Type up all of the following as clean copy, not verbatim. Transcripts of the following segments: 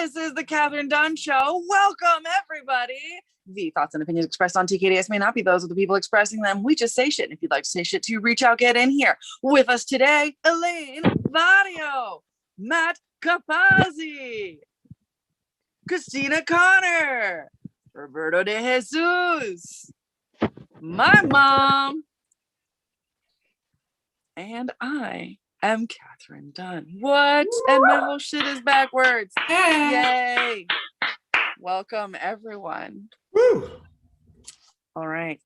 This is the Kathryn Dunn Show. Welcome, everybody. The thoughts and opinions expressed on TKDS may not be those of the people expressing them. We just say shit. And if you'd like to say shit too, reach out, get in here. With us today, Elaine Vario, Matt Capazzi, Christina Connor, Roberto de Jesus, my mom, and I am Kathryn Dunn. What? And my whole shit is backwards. Yay. Welcome, everyone. Woo. All right.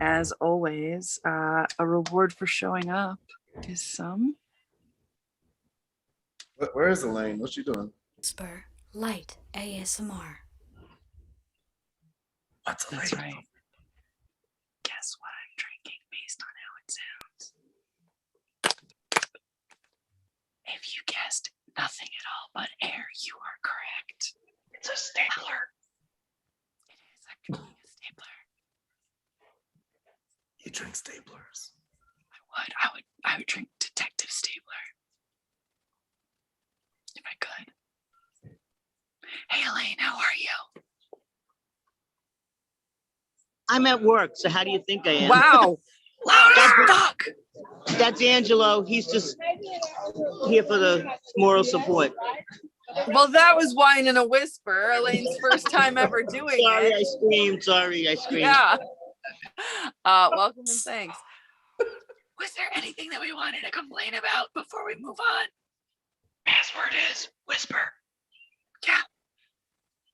As always, a reward for showing up is some. Where is Elaine? What's she doing? Whisper light ASMR. What's That's right. Guess what I'm drinking based on how it sounds. If you guessed nothing at all but air, you are correct. It's a stapler. It is actually a stapler. You drink staplers. I would drink Detective Stapler. If I could. Hey Elaine, how are you? I'm at work, so how do you think I am? Wow. Loud as fuck. That's Angelo. He's just here for the moral support. Well, that was Wine in a Whisper, Elaine's first time ever doing Sorry, it. I screamed. Sorry, I screamed. Yeah. Welcome and thanks. Was there anything that we wanted to complain about before we move on? Password is whisper. Yeah.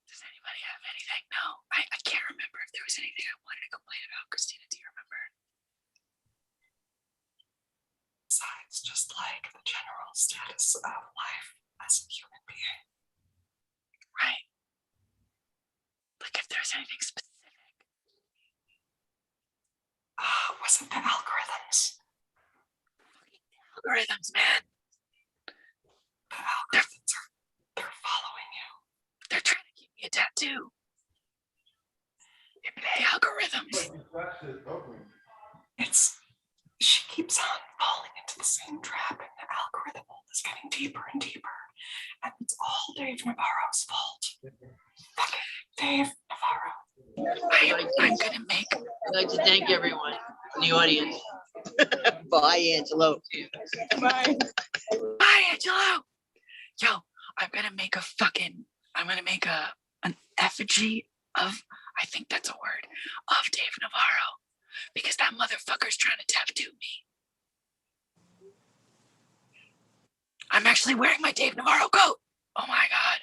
Does anybody have anything? No, I can't remember if there was anything I wanted to complain about. Christina, do you remember? Besides just like the general status of life as a human being. Right. Like if there's anything specific. Wasn't the algorithms? Algorithms, man. The algorithms they're following you. They're trying to keep me a tattoo. Hey, algorithms. She keeps on falling into the same trap, and the algorithm is getting deeper and deeper. And it's all Dave Navarro's fault. Fucking Dave Navarro. I'm gonna make. I'd like to thank everyone in the audience. Bye, Angelo. Bye. Hi, Angelo. Yo, I'm gonna make an effigy of, I think that's a word, of Dave Navarro. Because that motherfucker's trying to tattoo me. I'm actually wearing my Dave Navarro coat. Oh my God.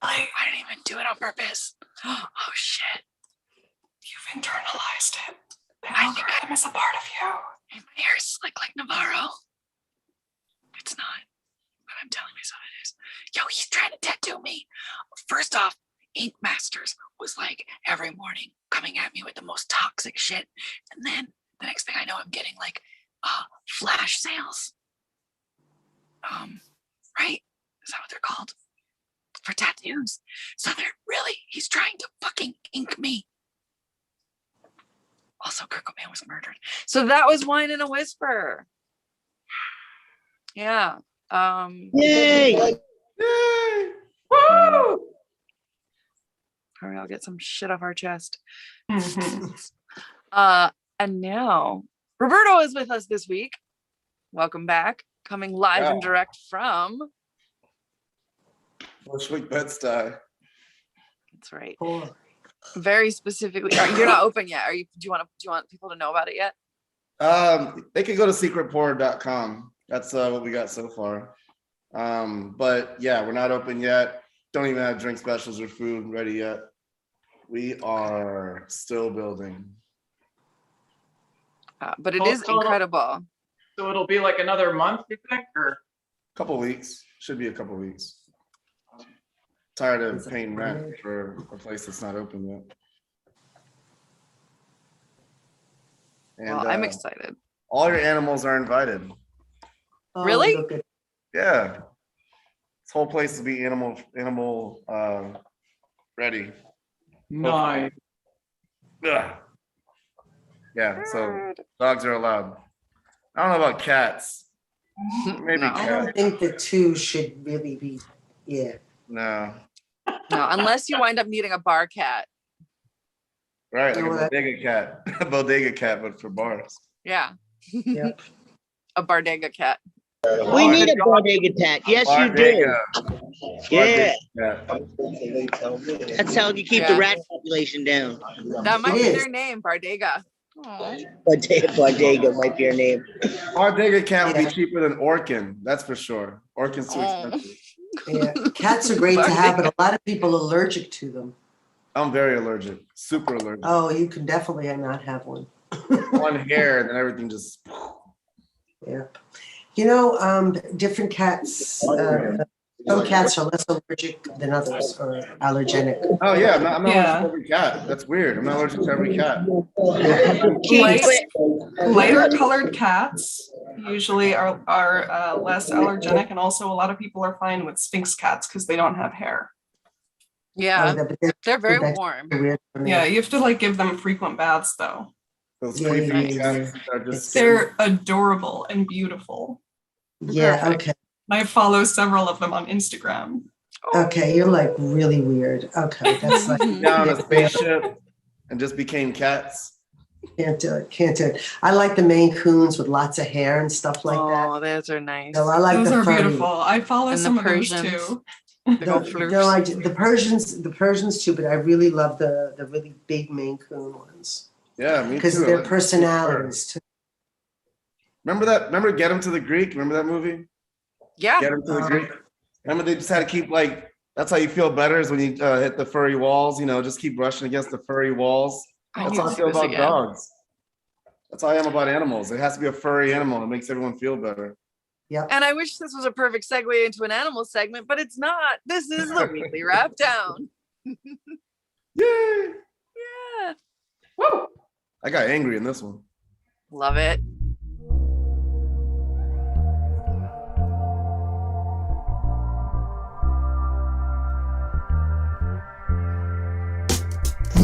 I didn't even do it on purpose. Oh shit. You've internalized it. The algorithm is a part of you. And my hair is slick like Navarro. It's not, but I'm telling myself it is. Yo, he's trying to tattoo me. First off, Ink Masters was like every morning coming at me with the most toxic shit. And then the next thing I know, I'm getting like flash sales. Right? Is that what they're called? For tattoos. So he's trying to fucking ink me. Also, Kurt Cobain was murdered. So that was Wine in a Whisper. Yeah. Yay! Yay! Woo! Hurry, I'll get some shit off our chest. And now Roberto is with us this week. Welcome back. Coming live and direct from Bushwick, Bed-Stuy. That's right. Very specifically. You're not open yet. Do you want people to know about it yet? They can go to secretporn.com. That's what we got so far. But yeah, we're not open yet. Don't even have drink specials or food ready yet. We are still building. But it is incredible. So it'll be like another month, you think, or? Couple weeks. Should be a couple weeks. Tired of paying rent for a place that's not open yet. And Well, I'm excited. all your animals are invited. Really? Yeah. This whole place will be animal ready. Nice. Ugh. Yeah, so dogs are allowed. I don't know about cats. Maybe No. I cats. don't think the two should really be, yeah. No. No, unless you wind up needing a bar cat. Right, like a You know what? bodega cat. A bodega cat, but for bars. Yeah. Yep. A Bardega cat. We need a bodega cat. Yes, you do. Yeah, Bodega cat. that's how you keep Yeah. the rat population down. That might It be is. their name, Bardega. Aw. Bodega might be her name. Bodega cat would be Yeah. cheaper than Orkin, that's for sure. Orkin's too Oh. expensive. Yeah, cats are great to have, but a lot of people are allergic to them. I'm very allergic, super allergic. Oh, you can definitely not have one. One hair, then everything just. Yeah. You know, different cats, some cats are less allergic than others or allergenic. Oh yeah, I'm not Yeah. allergic to every cat. That's weird. I'm not allergic to every cat. Lighter colored cats usually are less allergenic, and also a lot of people are fine with Sphinx cats because they don't have hair. Yeah, But they're very that's warm. weird for me. Yeah, you have to like give them frequent baths though. Those Yeah, creepy yeah, cats are just. They're adorable and beautiful. Yeah, Perfect. okay. I follow several of them on Instagram. Okay, you're like really weird. Okay, that's like, down a spaceship and just became cats. can't do it, can't do it. I like the Maine Coons with lots of hair and stuff like that. Oh, those are nice. So I like Those the are furry. beautiful. I follow And the some of those Persians. too. Big No, old floofs. no, the Persians too, but I really love the really big Maine Coon ones Yeah, me because too. their Like, personalities too. Remember that? Remember Get Him to the Greek? Remember that movie? Yeah. Get Him to the Um, Greek. Remember they just had to keep like. That's how you feel better is when you hit the furry walls. You know, just keep brushing against the furry walls. I That's need how I to feel see this about again. dogs. That's how I am about animals. It has to be a furry animal. It makes everyone feel better. And I wish this was a perfect segue into an animal segment, but it's not. This is the weekly wrap down. Yay! Yeah. Woo! I got angry in this one. Love it.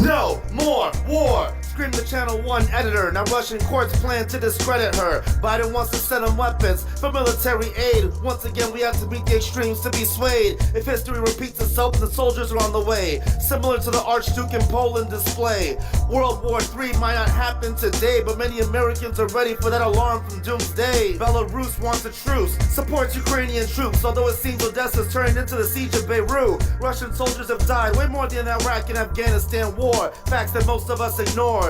No more war. Scream the Channel 1 editor. Now Russian courts plan to discredit her. Biden wants to send them weapons for military aid. Once again, we have to meet the extremes to be swayed. If history repeats itself, the soldiers are on the way. Similar to the Archduke in Poland display. World War III might not happen today, but many Americans are ready for that alarm from doomsday. Belarus wants a truce, supports Ukrainian troops, although it seems Odessa's turned into the siege of Beirut. Russian soldiers have died way more than Iraq and Afghanistan war, facts that most of us ignored.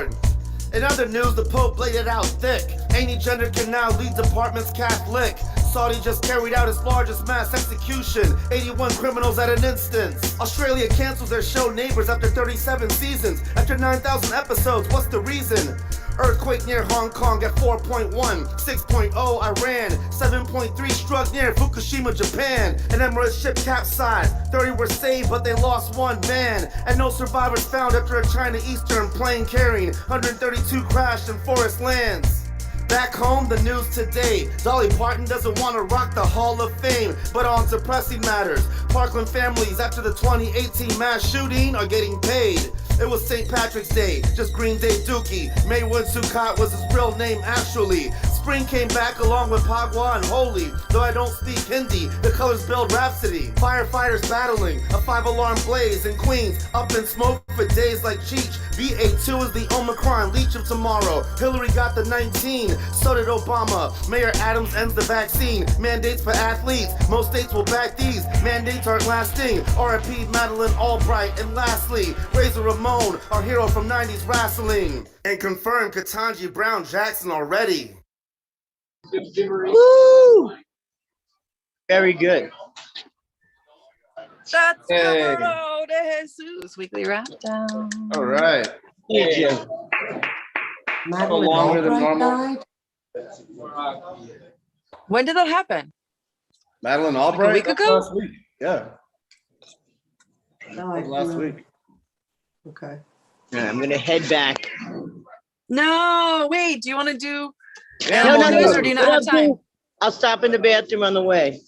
In other news, the Pope laid it out thick. Any gender can now lead departments Catholic. Saudi just carried out its largest mass execution, 81 criminals at an instance. Australia cancels their show Neighbors after 37 seasons. After 9,000 episodes, what's the reason? Earthquake near Hong Kong at 4.1, 6.0 Iran, 7.3 struck near Fukushima, Japan. An Emirates ship capsized, 30 were saved but they lost one man. And no survivors found after a China Eastern plane carrying 132 crashed in forest lands. Back home, the news today. Dolly Parton doesn't want to rock the Hall of Fame, but on to pressing matters. Parkland families after the 2018 mass shooting are getting paid. It was St. Patrick's Day, just Green Day Dookie. Maywood Sukkot was his real name actually. Spring came back along with Pagua and Holy. Though I don't speak Hindi, the colors build Rhapsody. Firefighters battling, a 5-alarm blaze in Queens. Up in smoke for days like Cheech. BA2 is the Omicron leech of tomorrow. Hillary got the 19, so did Obama. Mayor Adams ends the vaccine. Mandates for athletes, most states will back these. Mandates aren't lasting. R.I.P. Madeleine Albright. And lastly, Razor Ramon, our hero from 90s wrestling. And confirmed Ketanji Brown Jackson already. Woo! Very good. That's Hey. Camaro de Jesus weekly wrap down. All right. Thank you. Madeline longer than Albright normal. died? When did that happen? Madeline Albright. week That's ago? last week. Yeah, No, I that was last no. week. Okay. I'm gonna head back. No, wait. Do you want to do Yeah, No, animal no, news no. or do you not have time? I'll stop in the bathroom on the way.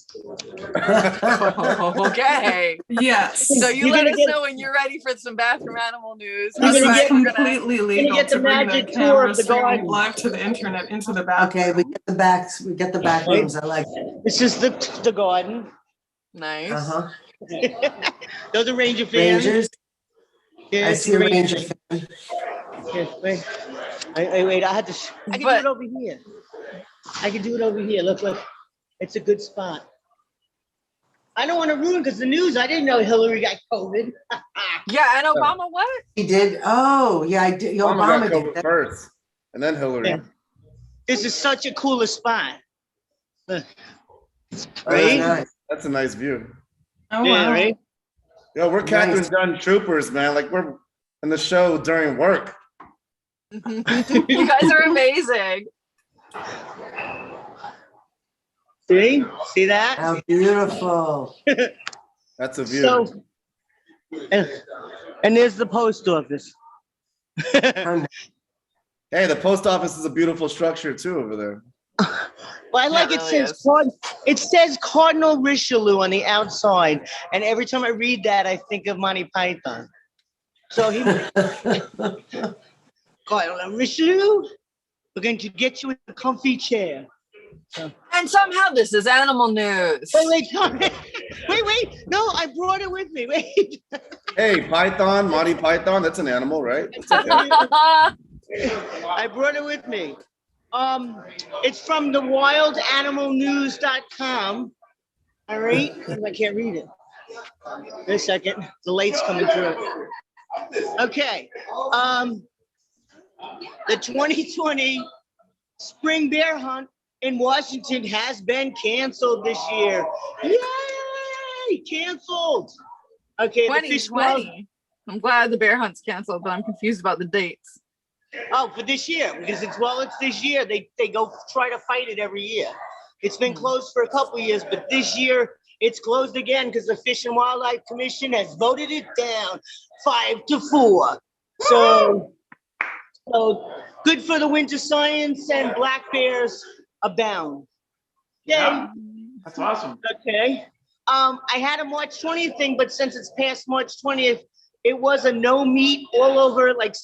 Okay. Yes. So you You're let gonna us get- know when you're ready for some bathroom animal news. You're This gonna is get- completely legal get the to bring the magic tour camera of the streaming garden. live to the internet into the bathroom. Okay, we get the back rooms. I like it. This is the garden. Nice. Uh-huh. Those are Ranger fans. Rangers. Yeah, I it's see a Ranger Rangers. fan. Yeah, wait. Wait, I can do But- it over here. I can do it over here. Look. It's a good spot. I don't want to ruin because the news, I didn't know Hillary got COVID. Yeah, and Obama what? He did. Oh, yeah, I did. Obama Obama got did. COVID first, and then Hillary. Yeah. This is such a cooler spot. Look. Oh, that's Right? nice. That's a nice view. Oh, Yeah, wow. right? Yo, we're Nice. Kathryn Dunn troopers, man. Like we're in the show during work. You guys are amazing. See that? How beautiful. That's a view. So, and there's the post office. How nice. Hey, the post office is a beautiful structure too over there. Well, I like It it really says is. it says Cardinal Richelieu on the outside, and every time I read that, I think of Monty Python. So he Cardinal Richelieu, we're going to get you in a comfy chair. And somehow this is animal news. Wait, no, I brought it with me. Wait, Hey, Python, Monty Python, that's an animal, right? It's okay. I brought it with me. It's from the wildanimalnews.com. All right, I can't read it. Wait a second, the light's coming through. Okay, the 2020 spring bear hunt in Washington has been canceled this year. Yay! Canceled. Okay, the Fish and Wild- 2020. I'm glad the bear hunt's canceled, but I'm confused about the dates. Oh, for this year, because it's this year. They go try to fight it every year. It's been closed for a couple of years, but this year it's closed again because the Fish and Wildlife Commission has voted it down 5-4. So good for the winter science, and black bears abound. Yay. Yeah, that's awesome. Okay. I had a March 20th thing, but since it's past March 20th, it was a no meat all over like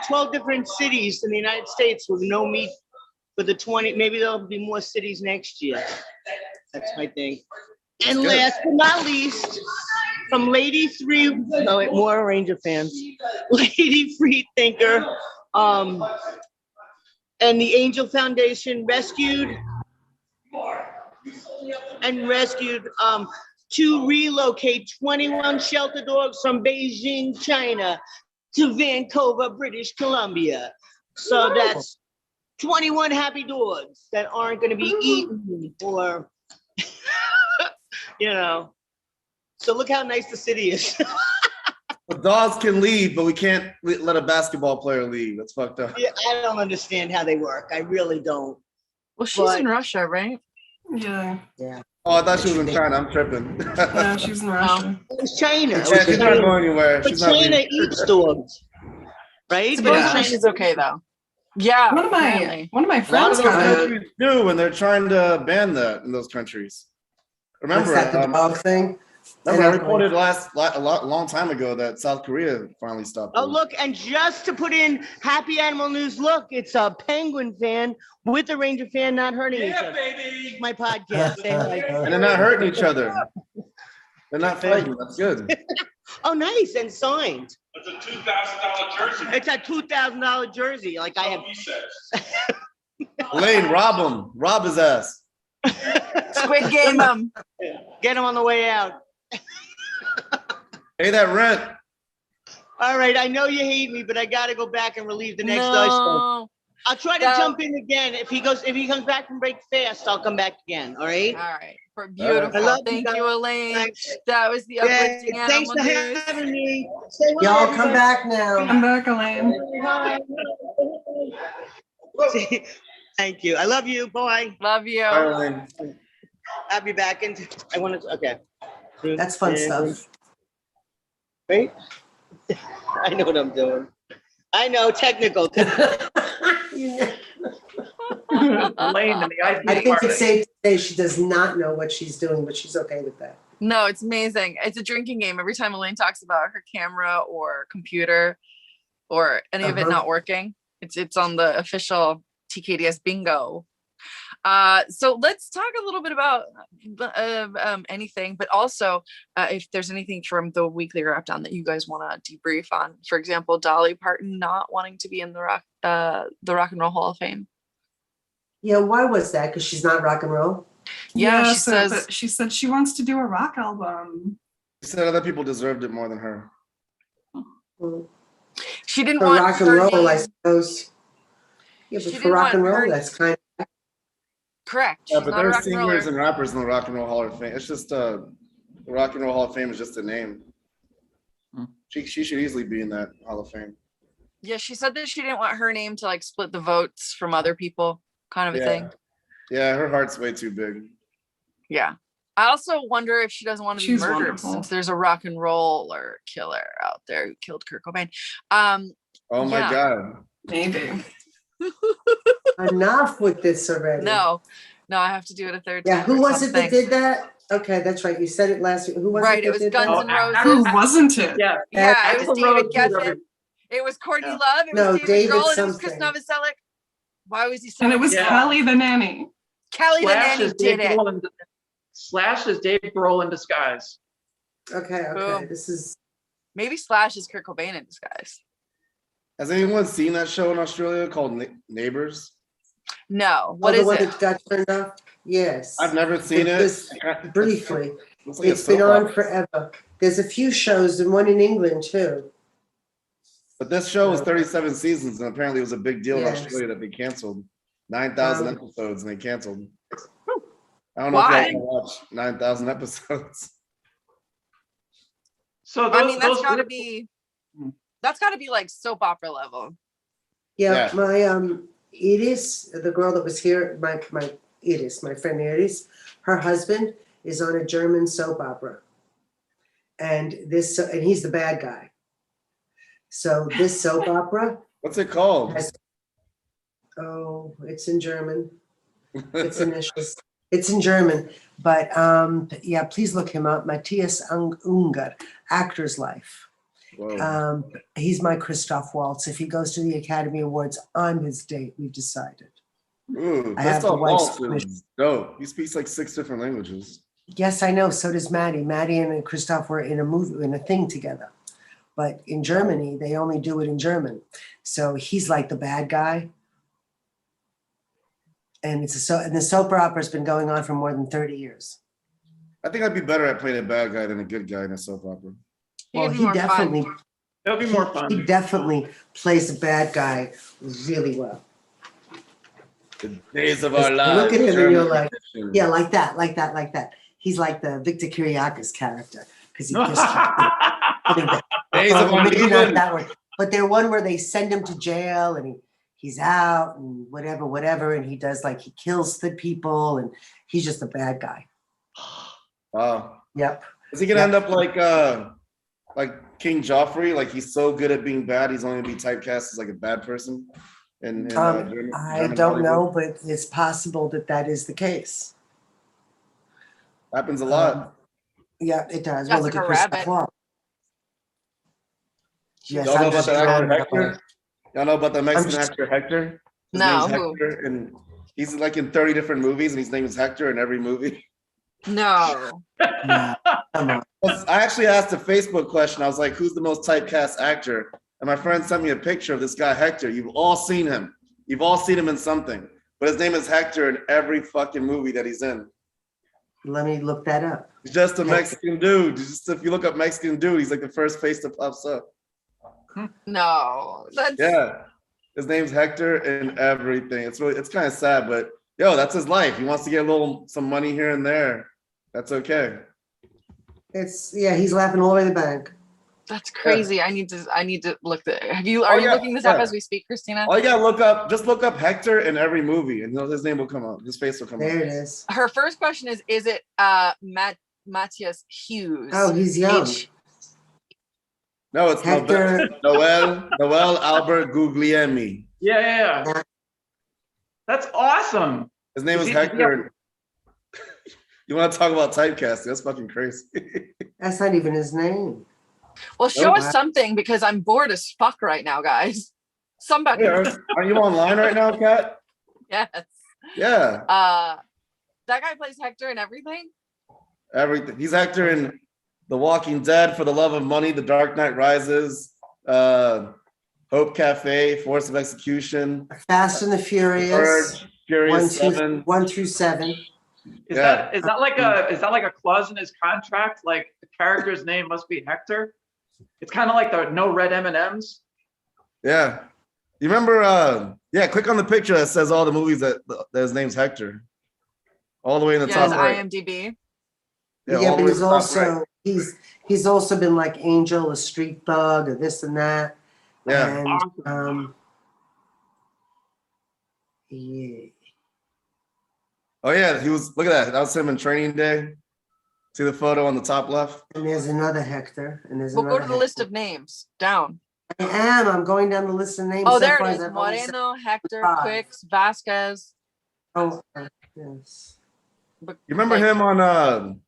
12 different cities in the United States with no meat for the 20. Maybe there'll be more cities next year. That's my thing. And good. last but not least, from Lady Free, no, wait, more Ranger fans, Lady Free Thinker, and the Angel Foundation rescued to relocate 21 shelter dogs from Beijing, China to Vancouver, British Columbia. So that's 21 happy dogs that aren't going to be eaten or, So look how nice the city is. The dogs can leave, but we can't let a basketball player leave. That's fucked up. Yeah, I don't understand how they work. I really don't. Well, she's But- in Russia, right? Yeah. Oh, I thought she was in China. I'm tripping. No, she's in Russia. It's China. Yeah, she's not going anywhere. But She's not China leaving. eats dogs, right? Supposedly she's okay though. Yeah. One of my apparently. A lot friends of those got it. countries do, and they're trying to ban that in those countries. Remember, What's that, the dog thing? remember I reported a long time ago that South Korea finally stopped. Oh, doing it. look, and just to put in happy animal news, look, it's a Penguin fan with a Ranger fan not hurting each other. baby. My podcast. Say like, And they're not hurting each other. They're not fighting. That's good. oh, nice, and signed. It's a $2,000 jersey. It's a $2,000 jersey. Like I have. He says. Elaine, rob him. Rob his ass. Squid Game him. Get him on the way out. Pay that rent. All right, I know you hate me, but I got to go back and relieve the next ice storm. No. I'll try to No. jump in again. If he comes back from break fast, I'll come back again. All right. All right. For beautiful. I love you Thank guys. you, Elaine. Thanks. That was the Yeah, uplifting thanks animal for news. having me. Say hi, Y'all come everybody. back now. Come back, Elaine. Say- Thank you. I love you. Bye. Love you. Bye, Elaine. I'll be back in. I want to. Okay. That's fun stuff. Right? I know what I'm doing. I know technical. Elaine and the IP I think party. it's safe to say she does not know what she's doing, but she's okay with that. No, it's amazing. It's a drinking game. Every time Elaine talks about her camera or computer or any of it Uh-huh. not working, it's on the official TKDS bingo. So let's talk a little bit about anything, but also if there's anything from the weekly wrap down that you guys want to debrief on. For example, Dolly Parton not wanting to be in the Rock and Roll Hall of Fame. Yeah, why was that? Because she's not rock and roll? Yeah, she so, says but she said she wants to do a rock album. He said other people deserved it more than her. Well, she didn't for want rock and her roll, I name. suppose. Yeah, She but for didn't rock and want roll, her- that's kind of Correct. Yeah, She's but not a there's rock and roller. singers and rappers in the Rock and Roll Hall of Fame. It's just the Rock and Roll Hall of Fame is just a name. She should easily be in that Hall of Fame. Yeah, she said that she didn't want her name to like split the votes from other people, kind of a Yeah. thing. Yeah, her heart's way too big. Yeah. I also wonder if she doesn't want to be She's murdered wonderful. since there's a rock and roller killer out there who killed Kurt Cobain. Oh my Yeah. God. Maybe. enough with this already. No, I have to do it a third Yeah, time. who or was it that something. did that? Okay, that's right. You said it last week. Who was Right, it it that was did Guns that? N' Roses. Who wasn't it? Yeah. Yeah, it was Axl David Rose, Geffen. It was Courtney Yeah. Love. It was No, David David Grohl, and it was Chris something. Novoselic. Why was he so? And it was Yeah. Kelly the nanny. Kelly the Slash nanny is Dave did it. Grohl in, Slash is Dave Grohl in disguise. Okay, Boom. this is Maybe Slash is Kurt Cobain in disguise. Has anyone seen that show in Australia called Neighbors? No, what the is one it? that got turned off? Yes. I've never seen it. Just briefly. Looks like a It's been soap on opera. forever. There's a few shows and one in England too. But this show was 37 seasons, and apparently it was a big deal in Yes. Australia that they canceled 9,000 Um, episodes, and they canceled. I don't know Why? if y'all want to watch 9,000 episodes. So I mean, that's those got to group- be. That's got to be like soap opera level. Yeah, Yeah. my Edis, the girl that was here, my Edis, my friend Edis, her husband is on a German soap opera. And he's the bad guy. So this soap opera What's it called? has it's in German. It's initials. It's in German, but yeah, please look him up. Matthias Unger, Actor's Life. Whoa. He's my Christoph Waltz. If he goes to the Academy Awards, I'm his date. We've decided. Ooh, I have the Christoph wife's Waltz permission. is dope. He speaks like 6 different languages. Yes, I know. So does Maddie. Maddie and Christoph were in a movie, in a thing together. But in Germany, they only do it in German. So he's like the bad guy. And and the soap opera's been going on for more than 30 years. I think I'd be better at playing a bad guy than a good guy in a soap opera. Well, It'd be he more fun. definitely It'll be more fun. he definitely plays a bad guy really well. The days of Just our lives. look at him and German you're like, edition. yeah, like that. He's like the Victor Kiriakis character because he just Days of our maybe not Leben. that one, but they're one where they send him to jail and he's out and whatever, and he does like he kills the people and he's just a bad guy. Wow. Yep. Is he gonna end up like King Joffrey? Like he's so good at being bad, he's only gonna be typecast as like a bad person. In German, I German don't Hollywood? know, but it's possible that is the case. Happens a lot. Yeah, it does. Well, look Jessica at Christoph Rabbit. Waltz. Yes, Y'all know I'm about just that actor drawing that Hector? one. Y'all know about the Mexican just- actor Hector? His No, name's who? Hector, and he's like in 30 different movies, and his name is Hector in every movie. No. No, come on. I actually asked a Facebook question. I was like, "Who's the most typecast actor?" And my friend sent me a picture of this guy Hector. You've all seen him. You've all seen him in something. But his name is Hector in every fucking movie that he's in. Let me look that up. He's just a Mexican dude. Just if you look up Mexican dude, he's like the first face that pops up. No. That's Yeah. His name's Hector in everything. It's kind of sad, but yo, that's his life. He wants to get some money here and there. That's okay. He's laughing all over the bank. That's crazy. I need to look that. Are you yeah, looking this up yeah. as we speak, Christina? All you gotta just look up Hector in every movie, and his name will come up. His face will come There up. it is. Her first question is it Matthias Hughes? Oh, he's young. No, it's Hector. Noel Albert Guglielmi. Yeah. That's awesome. His name is Is he- Hector. You want to talk about typecasting? That's fucking crazy. That's not even his name. Well, show Oh, us something because I'm bored as fuck right now, guys. Somebody. Are you online right now, Kat? Yes. Yeah, That guy plays Hector and everything. everything. He's Hector in The Walking Dead, For the Love of Money, The Dark Knight Rises, Hope Cafe, Force of Execution, Fast and the Furious, Purge, Furious 1 through 7. Is Yeah. that like a clause in his contract? Like the character's name must be Hector? It's kind of like the no red M&Ms. Yeah. You remember, click on the picture that says all the movies that his name's Hector. All the way in the Yeah, top right. IMDb. Yeah, all the but way he's in the top also right. he's also been like Angel, a street thug, or this and that. Yeah. And yeah. Oh yeah, he was. Look at that. That was him in Training Day. See the photo on the top left? And there's another Hector. And there's We'll go another to the Hector. list of names. Down. I'm going down the list of names. Oh, So there far it as is. I've only said- Moreno, Hector, five. Quicks, Vasquez. Oh, yes. You remember him on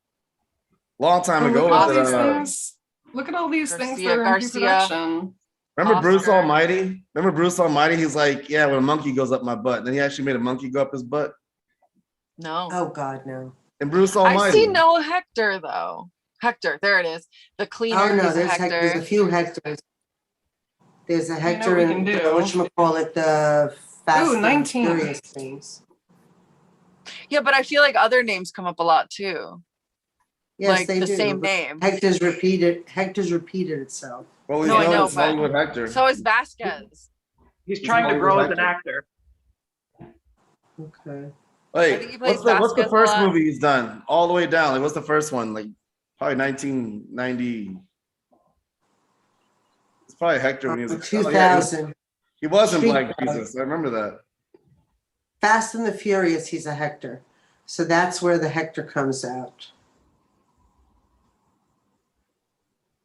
long time ago? Look at all was these it, things. Look at all these things that are in Garcia. pre-production. remember Bruce Oscar. Almighty? Remember Bruce Almighty? He's like, yeah, when a monkey goes up my butt. Then he actually made a monkey go up his butt. No. Oh God, no. And Bruce Almighty. I see no Hector though. Hector, there it is. The cleaner Oh no, is a there's Hector. there's a few Hectors. There's a Hector we can in do. whatchamacallit, the Fast Ooh, and 19. Furious things. Yeah, but I feel like other names come up a lot too. Yes, like they the do. same but name. Hector's repeated itself. Well, he's No, I known know, as but- Hollywood Hector. So is Vasquez. He's trying to grow as an actor. Okay. I think he Wait, plays what's the Vasquez a first lot. movie he's done? All the way down. Like, what's the first one? Like, probably 1990. It's probably Hector when he was a 2000. He was in Street Black Dog. Jesus. I remember that. Fast and the Furious, he's a Hector. So that's where the Hector comes out.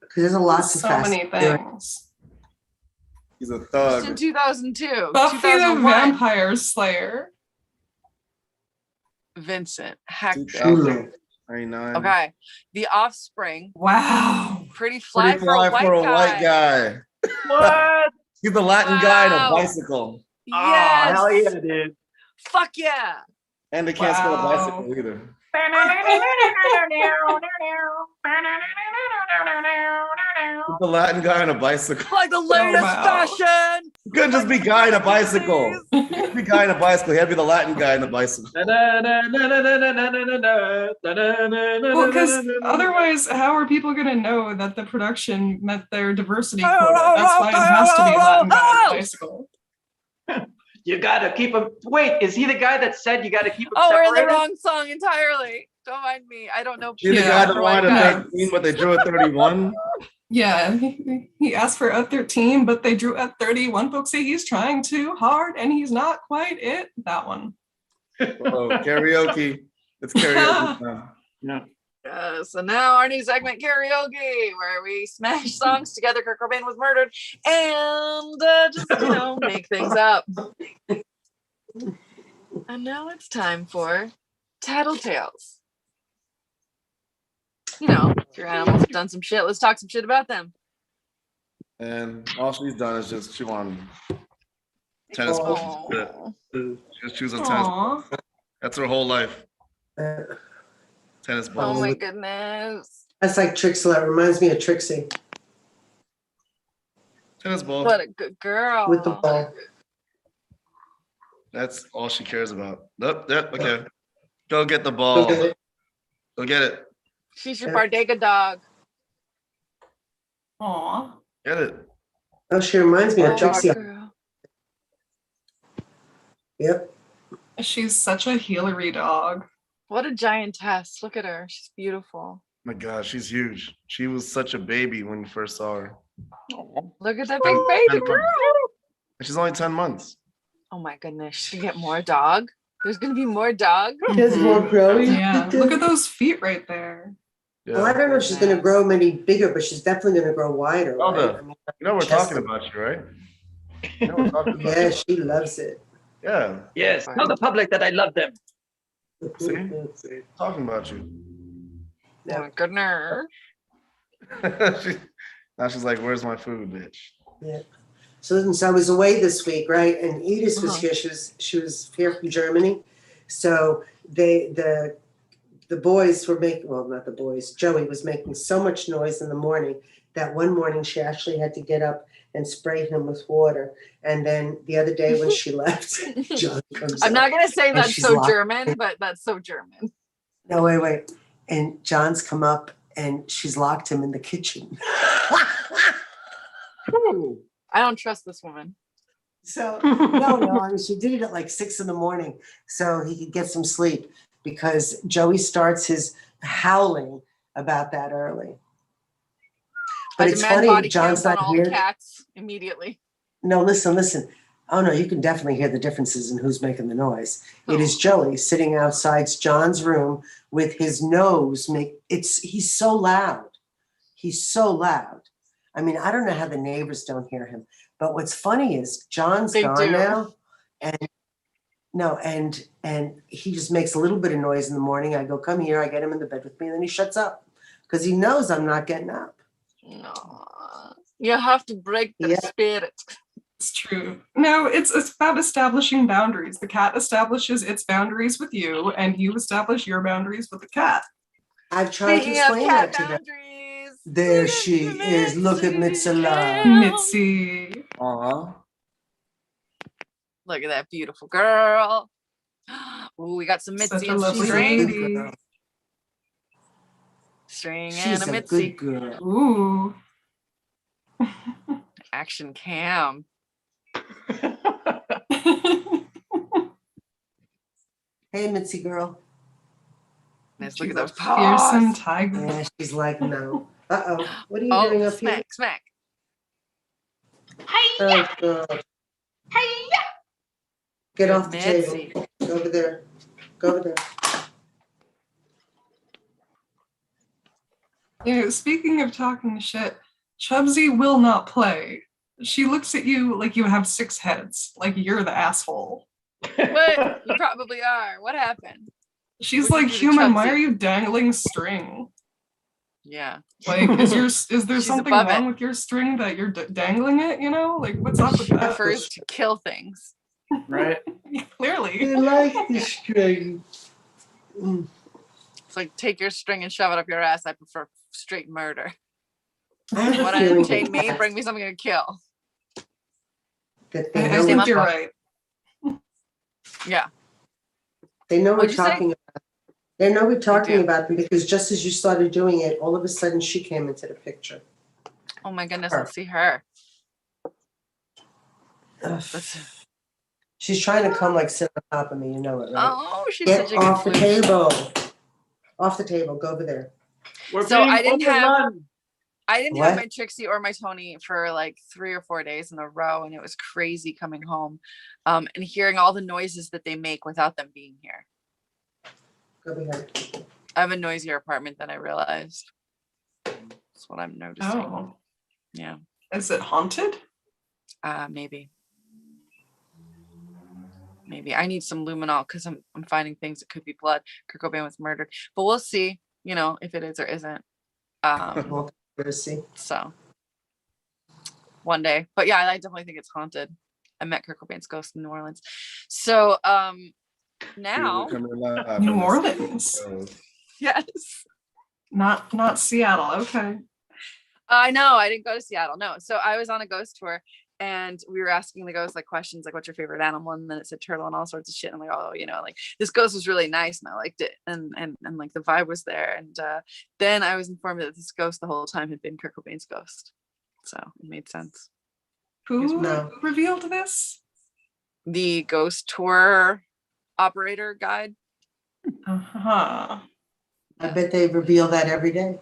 Because there's a lot of So Fast many and Furious. things. He's a It's in thug. 2002. Buffy the 2001. Vampire Slayer. Vincent. Hector. 2099. Okay. The Offspring. Wow. Pretty fly, Pretty fly for a white guy. guy. What? He's the Latin guy on a Wow. bicycle. Yes. Hell yeah, dude. Fuck yeah. And they can't spell Wow. bicycle either. He's the Latin guy on a bicycle. Like the latest wow. fashion. He couldn't just be guy on a bicycle. He couldn't be guy on a bicycle. He had to be the Latin guy on the bicycle. Well, because otherwise, how are people going to know that the production met their diversity quota? That's why it has to be a Latin guy on a bicycle. You gotta keep him. Wait, is he the guy that said you gotta keep him Oh, we're in the separated? wrong song entirely. Don't mind me. I don't know. He's the Yeah. guy that for wanted white a guys. 13, but they drew a 31. Yeah, he asked for a 13, but they drew a 31. Folks say he's trying too hard and he's not quite it. That one. Oh, karaoke. It's karaoke time. No. So now our new segment, karaoke, where we smash songs together. Kurt Cobain was murdered, and just make things up. And now it's time for Tattletales. If your animals have done some shit, let's talk some shit about them. And all she's done is just chew on tennis balls. Aw. She just chews on tennis balls. Aw. That's her whole life. Tennis Oh balls. my goodness. That's like Trixie. That reminds me of Trixie Tennis ball. What a good girl. with the ball. That's all she cares about. Yep, okay. Go get the ball. Look at it. Go get it. She's your Bardega dog. Aw. Get it. Oh, she reminds me of Oh, Trixie. girl. Yep. She's such a healery dog. What a giantess. Look at her. She's beautiful. My God, she's huge. She was such a baby when you first saw her. Look at that big baby girl. And she's only 10 months. Oh my goodness. She's gonna get more dog. There's gonna be more dog. There's more growing. Yeah, look at those feet right there. Well, I don't know if she's going to grow many bigger, but she's definitely going to grow wider. Oh, Right? the- I mean, You know we're Just- talking about you, right? You know we're talking about yeah, you. she loves it. Yeah. Yes, tell the public that I love them. See? Talking about you. Oh my goodness. Now she's like, where's my food, bitch? Yeah. So I was away this week, right? And Edith was Uh-huh. here. She was here from Germany. So the boys were making, well, not the boys, Joey was making so much noise in the morning that one morning she actually had to get up and spray him with water. And then the other day when she left, John comes I'm up. not gonna say and that's she's so locked. German, but that's so German. No, wait. And John's come up and she's locked him in the kitchen. I don't trust this woman. So no, I mean, she did it at like 6 a.m. so he could get some sleep because Joey starts his howling about that early. But I it's demand funny, body John's cams on not all here. cats immediately. No, listen. Oh no, you can definitely hear the differences in who's making the noise. It is Joey sitting outside John's room with his nose he's so loud. He's so loud. I mean, I don't know how the neighbors don't hear him. But what's funny is John's They gone do. now. And he just makes a little bit of noise in the morning. I go, come here, I get him in the bed with me, and then he shuts up. Because he knows I'm not getting up. No, you have to break the spirit. It's true. No, it's about establishing boundaries. The cat establishes its boundaries with you, and you establish your boundaries with the cat. I've tried to explain that to them. There she is. Look at Mitsala. Mitzi. Aw. Look at that beautiful girl. Ooh, we got some Mitzi Such a and lovely string. lady. String She's and a a Mitzi. good girl. Ooh. Action cam. Hey, Mitzi girl. Let's look at those Fearsome paws. tiger. Yeah, she's like, no. Uh-oh. What are you doing up here? Smack. Oh, God. Get off the Mitzi. table. Go over there. Go over there. You know, speaking of talking shit, Chubsy will not play. She looks at you like you have 6 heads, like you're the asshole. What? You probably are. What happened? She's What'd like, you do to human, why Chubsy?" are you dangling string? Yeah. Like, is there She's something above wrong it. with your string that you're dangling it, you know? Like, what's up with She that? prefers to kill things. Right? Clearly. I like the string. It's like, take your string and shove it up your ass. I prefer straight murder. I have Want a to feeling entertain me? that Bring me something to kill. they I know Stay think my you're fuck. right. Yeah. They know we're What'd you say? talking about. They know we're talking do. about them because just as you started doing it, all of a sudden she came into the picture. Oh my goodness, Her. let's see her. Ugh. Let's- She's trying to come like sit on top of me, you know it, right? Oh, she's Get such a good off the flute. table. Off the table. Go over there. We're So being I didn't have- overrun. I didn't What? have my Trixie or my Tony for like 3 or 4 days in a row, and it was crazy coming home and hearing all the noises that they make without them being here. Go ahead. I have a noisier apartment than I realized. That's what I'm noticing. Oh. Yeah. Is it haunted? Maybe. I need some luminol because I'm finding things that could be blood. Kurt Cobain was murdered, but we'll see. You know, if it is or isn't. We'll see. So one day, but yeah, I definitely think it's haunted. I met Kurt Cobain's ghost in New Orleans. So now, New Orleans. yes, Not Seattle. Okay. I know. I didn't go to Seattle. No. So I was on a ghost tour and we were asking the ghost like questions like, what's your favorite animal? And then it said turtle and all sorts of shit. I'm like, oh, you know, like this ghost was really nice and I liked it. And like the vibe was there. And then I was informed that this ghost the whole time had been Kurt Cobain's ghost. So it made sense. Who No. revealed this? The ghost tour operator guide. Uh-huh. I bet they reveal that every day.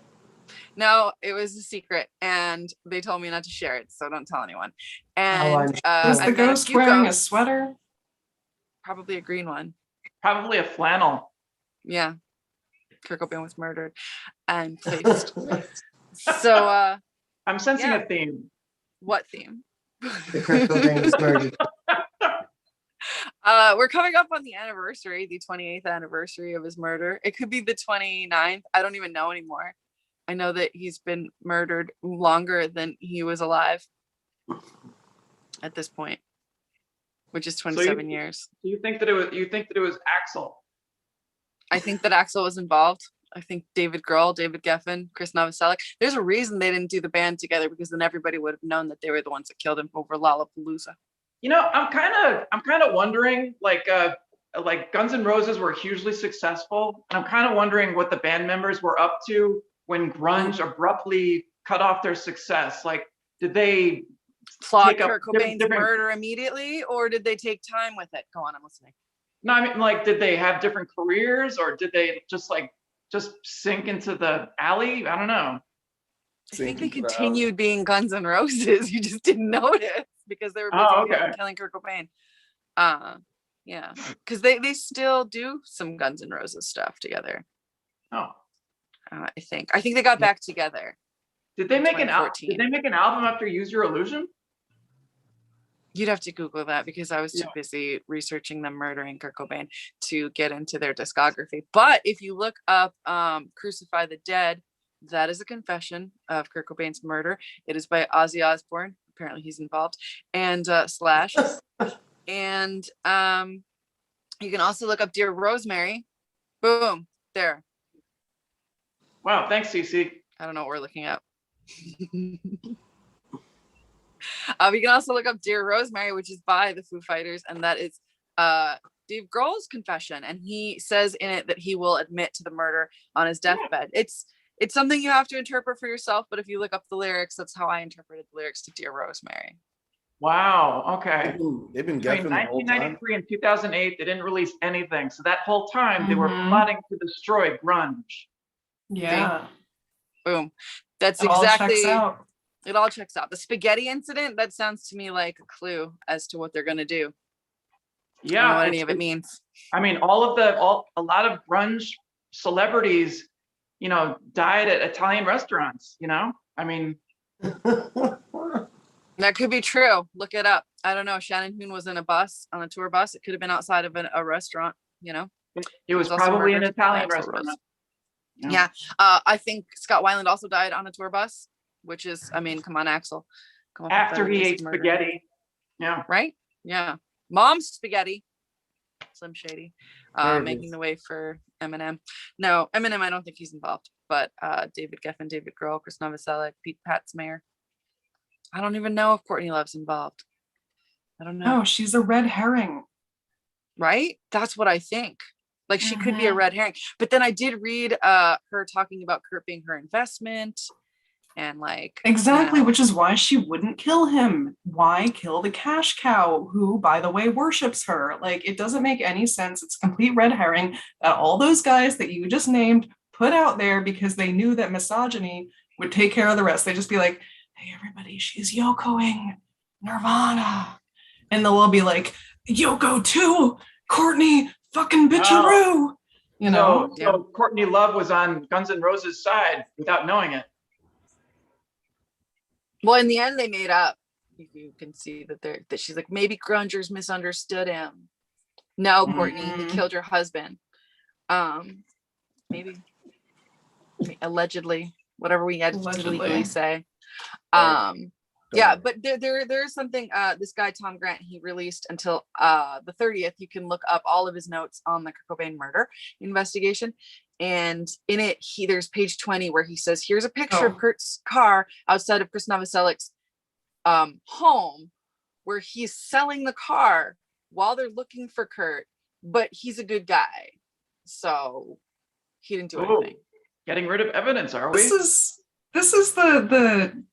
No, it was a secret, and they told me not to share it, so don't tell anyone. I'm And sure. Was I the met a ghost few wearing ghosts, a sweater? probably a green one. Probably a flannel. Yeah, Kurt Cobain was murdered and placed. So, I'm sensing yeah. a theme. what theme? The Kurt Cobain was murdered. We're coming up on the anniversary, the 28th anniversary of his murder. It could be the 29th. I don't even know anymore. I know that he's been murdered longer than he was alive at this point, which is 27 years. You think that it was Axel? I think that Axel was involved. I think David Grohl, David Geffen, Chris Novoselic. There's a reason they didn't do the band together, because then everybody would have known that they were the ones that killed him over Lollapalooza. You know, I'm kind of wondering, like Guns N' Roses were hugely successful, and I'm kind of wondering what the band members were up to when grunge abruptly cut off their success. Like, did they Plot take up Kurt Cobain's different- murder immediately, or did they take time with it? Go on, I'm listening. No, I mean, like, did they have different careers, or did they just sink into the alley? I don't know. I think they continued being Guns N' Roses. You just didn't notice because they were busy killing Kurt Cobain. Yeah, because they still do some Guns N' Roses stuff together. Oh, I think they got back together. Did they make an album? Did they make an album after Use Your Illusion? You'd have to Google that, because I was too busy researching them murdering Kurt Cobain to get into their discography. But if you look up Crucify the Dead, that is a confession of Kurt Cobain's murder. It is by Ozzy Osbourne. Apparently he's involved. And Slash. And you can also look up Dear Rosemary. Boom. There. Wow. Thanks, Cece. I don't know what we're looking at. You can also look up Dear Rosemary, which is by the Foo Fighters, and that is Dave Grohl's confession, and he says in it that he will admit to the murder on his deathbed. It's something you have to interpret for yourself, but if you look up the lyrics, that's how I interpreted the lyrics to Dear Rosemary. Wow. Okay. They've been Between Geffen the whole time. 1993 and 2008, they didn't release anything. So that whole time, they were plotting to destroy grunge. Yeah. Boom. That's It all exactly. checks out. It all checks out. The spaghetti incident, that sounds to me like a clue as to what they're going to do. Yeah. I don't know what any of it means. I mean, a lot of grunge celebrities, you know, died at Italian restaurants, you know? I mean, that could be true. Look it up. I don't know. Shannon Hoon was in on a tour bus. It could have been outside of a restaurant, you know? It was also probably an murdered Italian by restaurant. Yeah. I think Scott Weiland also died on a tour bus, which is, I mean, come on, Axel. Come up with After that he basic ate murder. spaghetti. Yeah. Right? Yeah. Mom's spaghetti. Slim Shady. There it Making is. the way for Eminem. No, Eminem, I don't think he's involved, but David Geffen, David Grohl, Chris Novoselic, Pete Patzmayer. I don't even know if Courtney Love's involved. I don't know. No, she's a red herring. Right? That's what I think. Like, she could be a red herring. But then I did read her talking about Kurt being her investment, and like, Exactly, you know. which is why she wouldn't kill him. Why kill the cash cow, who, by the way, worships her? Like, it doesn't make any sense. It's a complete red herring that all those guys that you just named put out there because they knew that misogyny would take care of the rest. They'd just be like, hey, everybody, she's Yokoing Nirvana. And they'll all be like, Yoko too, Courtney fucking bitcharoo. You know? So Courtney Love was on Guns N' Roses' side without knowing it. Well, in the end, they made up. You can see that she's like, maybe grungers misunderstood him. No, Courtney, he killed your husband. Maybe allegedly, whatever we had to legally say. Yeah, but there's something. This guy Tom Grant, he released until the 30th. You can look up all of his notes on the Kurt Cobain murder investigation. And in it, there's page 20 where he says, here's a picture of Kurt's car outside of Chris Novoselic's home, where he's selling the car while they're looking for Kurt, but he's a good guy. So he didn't do anything. Getting rid of evidence, are we? This is the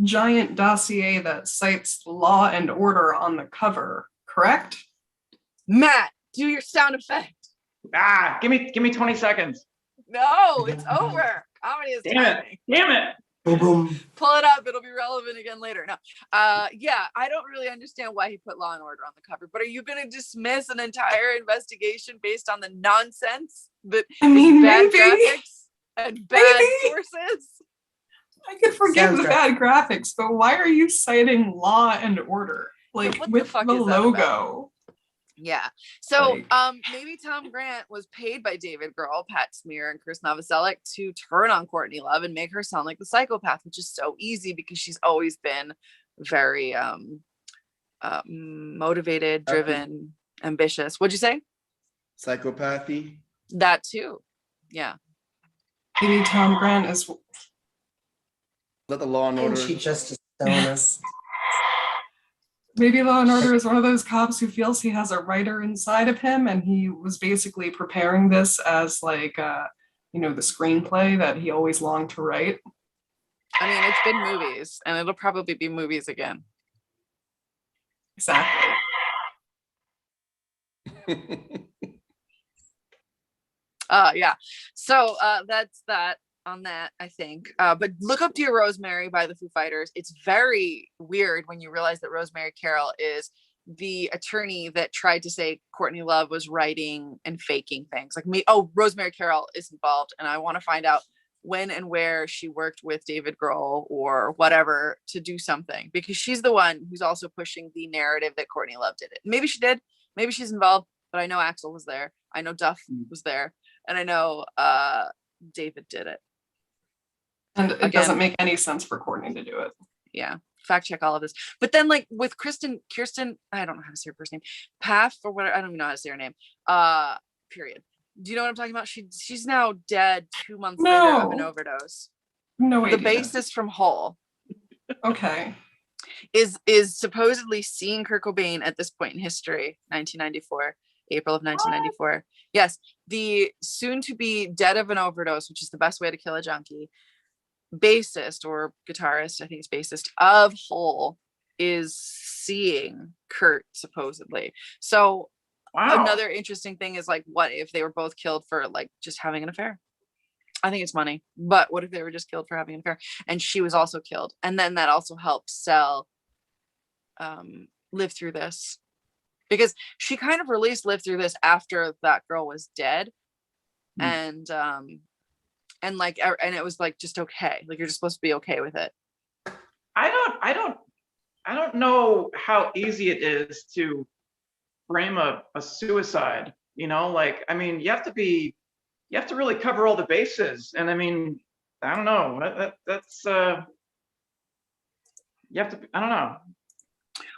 giant dossier that cites Law and Order on the cover, correct? Matt, do your sound effect. Give me 20 seconds. No, it's over. Comedy is timing. Damn it. Boom, boom. Pull it up. It'll be relevant again later. No. Yeah, I don't really understand why he put Law and Order on the cover, but are you going to dismiss an entire investigation based on the nonsense that bad maybe. graphics and bad sources? I could forgive Sounds the bad graphics, but why are you citing Law and Order? Like, what the with fuck the is that about? logo. Yeah. So Like- maybe Tom Grant was paid by David Grohl, Pat Smear, and Chris Novoselic to turn on Courtney Love and make her sound like the psychopath, which is so easy because she's always been very motivated, driven, ambitious. What'd you say? Psychopathy. That too. Yeah. Maybe Tom Grant is. Let the Law and And Order. she just stone us. Maybe Law and Order is one of those cops who feels he has a writer inside of him, and he was basically preparing this as like, the screenplay that he always longed to write. I mean, it's been movies, and it'll probably be movies again. Exactly. Yeah. So that's that on that, I think. But look up Dear Rosemary by the Foo Fighters. It's very weird when you realize that Rosemary Carroll is the attorney that tried to say Courtney Love was writing and faking things. Like me, Rosemary Carroll is involved, and I want to find out when and where she worked with David Grohl or whatever to do something, because she's the one who's also pushing the narrative that Courtney Love did it. Maybe she did, maybe she's involved, but I know Axl was there. I know Duff was there, and I know David did it. And it doesn't make any sense for Courtney to do it. Yeah. Fact check all of this. But then like with Kirsten, I don't know how to say her first name. Paff or whatever, I don't even know how to say her name. Period. Do you know what I'm talking about? She's now dead 2 months later of an overdose. No idea. The bassist from Hole. Okay. Is supposedly seeing Kurt Cobain at this point in history, 1994, April of 1994. Yes, the soon to be dead of an overdose, which is the best way to kill a junkie. Bassist or guitarist, I think it's bassist of Hole, is seeing Kurt supposedly. So another interesting thing is like, what if they were both killed for like just having an affair? I think it's money, but what if they were just killed for having an affair and she was also killed, and then that also helps sell Live Through This, because she kind of released Live Through This after that girl was dead. And it was like just okay, like you're just supposed to be okay with it. I don't know how easy it is to frame a suicide, like, I mean, you have to really cover all the bases. And I mean, I don't know, that's you have to, I don't know.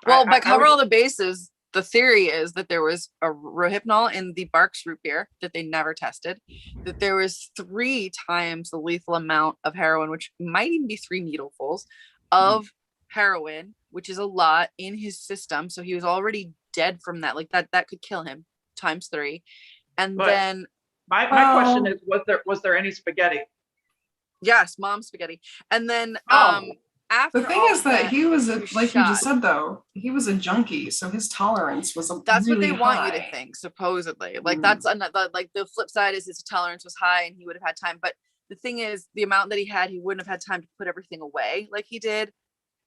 Well, by cover all the bases, the theory is that there was a Rohypnol in the Barks root beer that they never tested, that there was 3 times the lethal amount of heroin, which might even be 3 needlefuls of heroin, which is a lot in his system. So he was already dead from that. Like that could kill him times 3. And then my question is, was there any spaghetti? Yes, mom spaghetti. And then after the thing is that he was like you just said, though, he was a junkie, so his tolerance was that's really what they want you to think, supposedly. Like that's another, like the flip side is his tolerance was high and he would have had time, but the thing is the amount that he had, he wouldn't have had time to put everything away like he did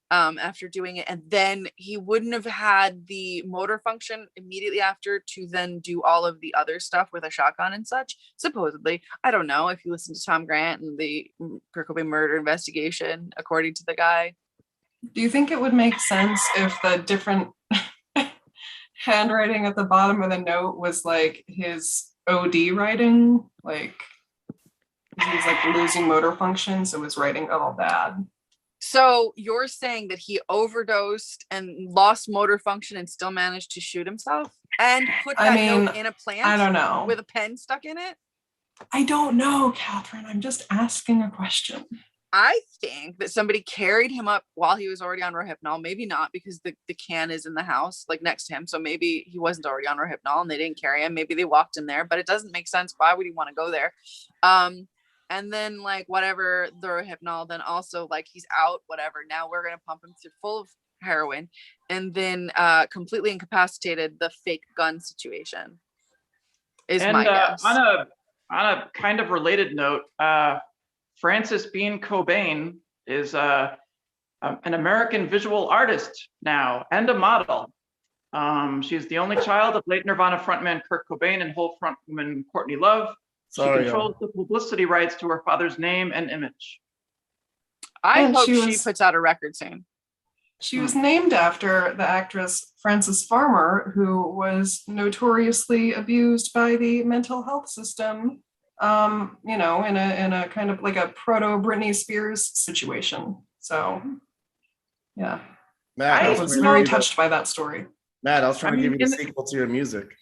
after doing it, and then he wouldn't have had the motor function immediately after to then do all of the other stuff with a shotgun and such, supposedly. I don't know if you listen to Tom Grant and the Kurt Cobain murder investigation, according to the guy. Do you think it would make sense if the different handwriting at the bottom of the note was like his OD writing, like he was like losing motor function, so his writing got all bad? So you're saying that he overdosed and lost motor function and still managed to shoot himself and put that note in a plant? I don't know. With a pen stuck in it? I don't know, Kathryn. I'm just asking a question. I think that somebody carried him up while he was already on Rohypnol. Maybe not, because the can is in the house, like next to him. So maybe he wasn't already on Rohypnol and they didn't carry him. Maybe they walked him there, but it doesn't make sense. Why would he want to go there? And then like whatever the Rohypnol, then also like he's out, whatever. Now we're gonna pump him full of heroin, and then completely incapacitated, the fake gun situation is my guess. On a kind of related note, Frances Bean Cobain is an American visual artist now and a model. She's the only child of late Nirvana frontman Kurt Cobain and Hole frontwoman Courtney Love. She controls the publicity rights to her father's name and image. I hope she puts out a record soon. She was named after the actress Frances Farmer, who was notoriously abused by the mental health system, in a kind of like a proto Britney Spears situation. So, yeah. Matt, I was very touched by that story. Matt, I was trying to give you the sequel to your music.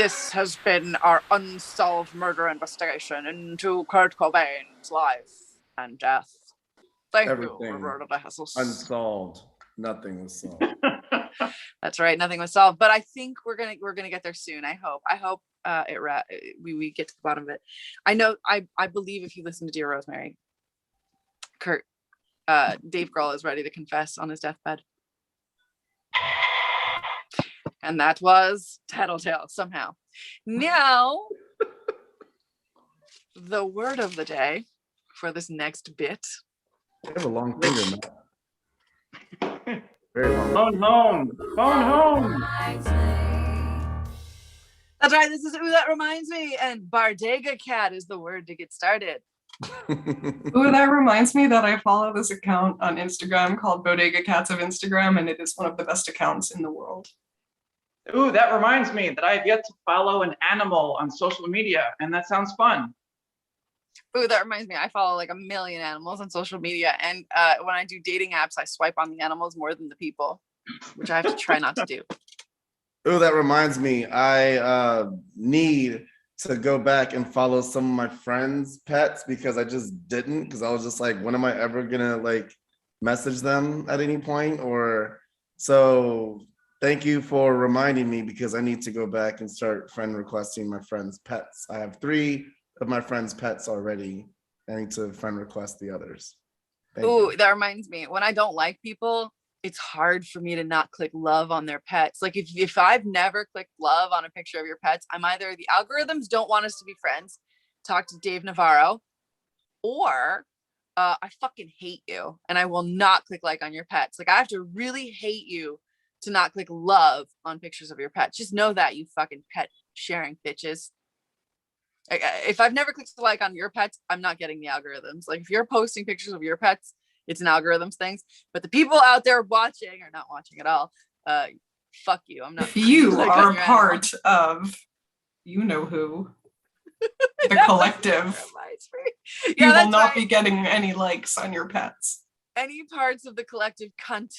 This has been our unsolved murder investigation into Kurt Cobain's life and death. Thank Everything you, Roberta de Jesus. unsolved. Nothing was solved. That's right. Nothing was solved, but I think we're gonna get there soon. I hope we get to the bottom of it. I know. I believe if you listen to Dear Rosemary, Kurt, Dave Grohl is ready to confess on his deathbed, and that was Tattletale somehow. Now, the word of the day for this next bit. You have a long finger, Matt. Very long. Phone home. Phone home. That's right. This is Ooh, That Reminds Me, and Bardega Cat is the word to get started. Ooh, that reminds me that I follow this account on Instagram called Bodega Cats of Instagram, and it is one of the best accounts in the world. Ooh, that reminds me that I have yet to follow an animal on social media, and that sounds fun. Ooh, that reminds me. I follow like a million animals on social media, and when I do dating apps, I swipe on the animals more than the people, which I have to try not to do. Oh, that reminds me. I need to go back and follow some of my friends' pets because I just didn't. Because I was just like, when am I ever gonna like message them at any point? Or so. Thank you for reminding me because I need to go back and start friend requesting my friends' pets. I have 3 of my friends' pets already. I need to friend request the others. Thank Ooh, you. that reminds me. When I don't like people, it's hard for me to not click love on their pets. Like if I've never clicked love on a picture of your pets, I'm either the algorithms don't want us to be friends, talk to Dave Navarro, or I fucking hate you and I will not click like on your pets. Like I have to really hate you to not click love on pictures of your pets. Just know that, you fucking pet sharing bitches. If I've never clicked like on your pets, I'm not getting the algorithms. Like if you're posting pictures of your pets, it's an algorithms things. But the people out there watching or not watching at all, fuck you. I'm not. If you like are on your part of, you know who, the collective, Yeah, you that's will not right. be getting any likes on your pets. Any parts of the collective cunt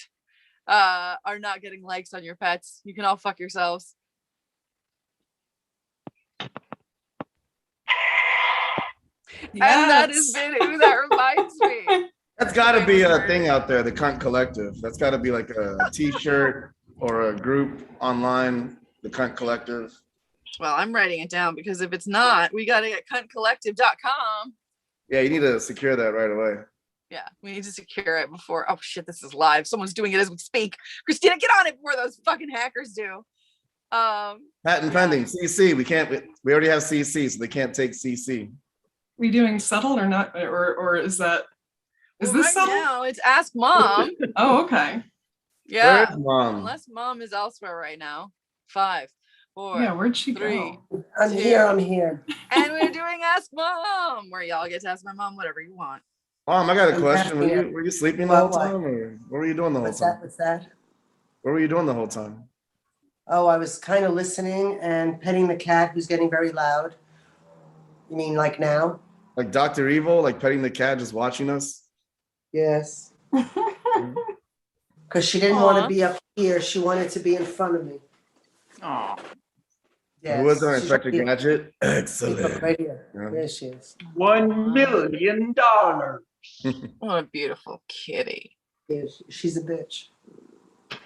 are not getting likes on your pets. You can all fuck yourselves. Yes. And that has been Ooh, That Reminds Me. That's got to be a thing out there, the Cunt Collective. That's got to be like a T-shirt or a group online, the Cunt Collective. Well, I'm writing it down because if it's not, we got to get cuntcollective.com. Yeah, you need to secure that right away. Yeah, we need to secure it before. Oh shit, this is live. Someone's doing it as we speak. Christina, get on it before those fucking hackers do. Patent pending. CC. We already have CC, so they can't take CC. We doing settled or not, or is that? Is this right settled? now? It's Ask Mom. Oh, okay. Yeah. Where's Mom? Unless Mom is elsewhere right now. 5, 4. Yeah, where'd she 3. go? I'm here. I'm here. And we're doing Ask Mom, where y'all get to ask my mom whatever you want. Mom, I got a I'm question. asking Were you sleeping the whole What? time, or what were you doing the whole What's time? that? What's that? What were you doing the whole time? Oh, I was kind of listening and petting the cat who's getting very loud. You mean like now? Like Dr. Evil, like petting the cat, just watching us? Yes. Because she didn't want Aw. to be up here. She wanted to be in front of me. Oh, Yes. Who was our She's Inspector right here. Gadget? Look, Excellent. right here. Yeah. There she is. $1 million. What a beautiful kitty. Yes, she's a bitch.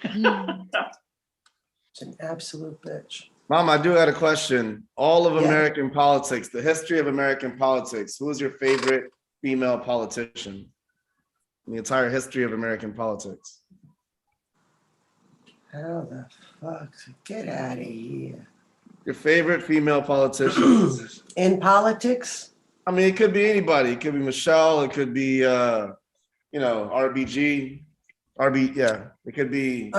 She's an absolute bitch. Mom, I do have a question. All of Yeah. American politics, the history of American politics, who is your favorite female politician in the entire history of American politics? How the fuck? Get out of here. Your favorite female politician? In politics? I mean, it could be anybody. It could be Michelle. It could be, RBG. Yeah. It could be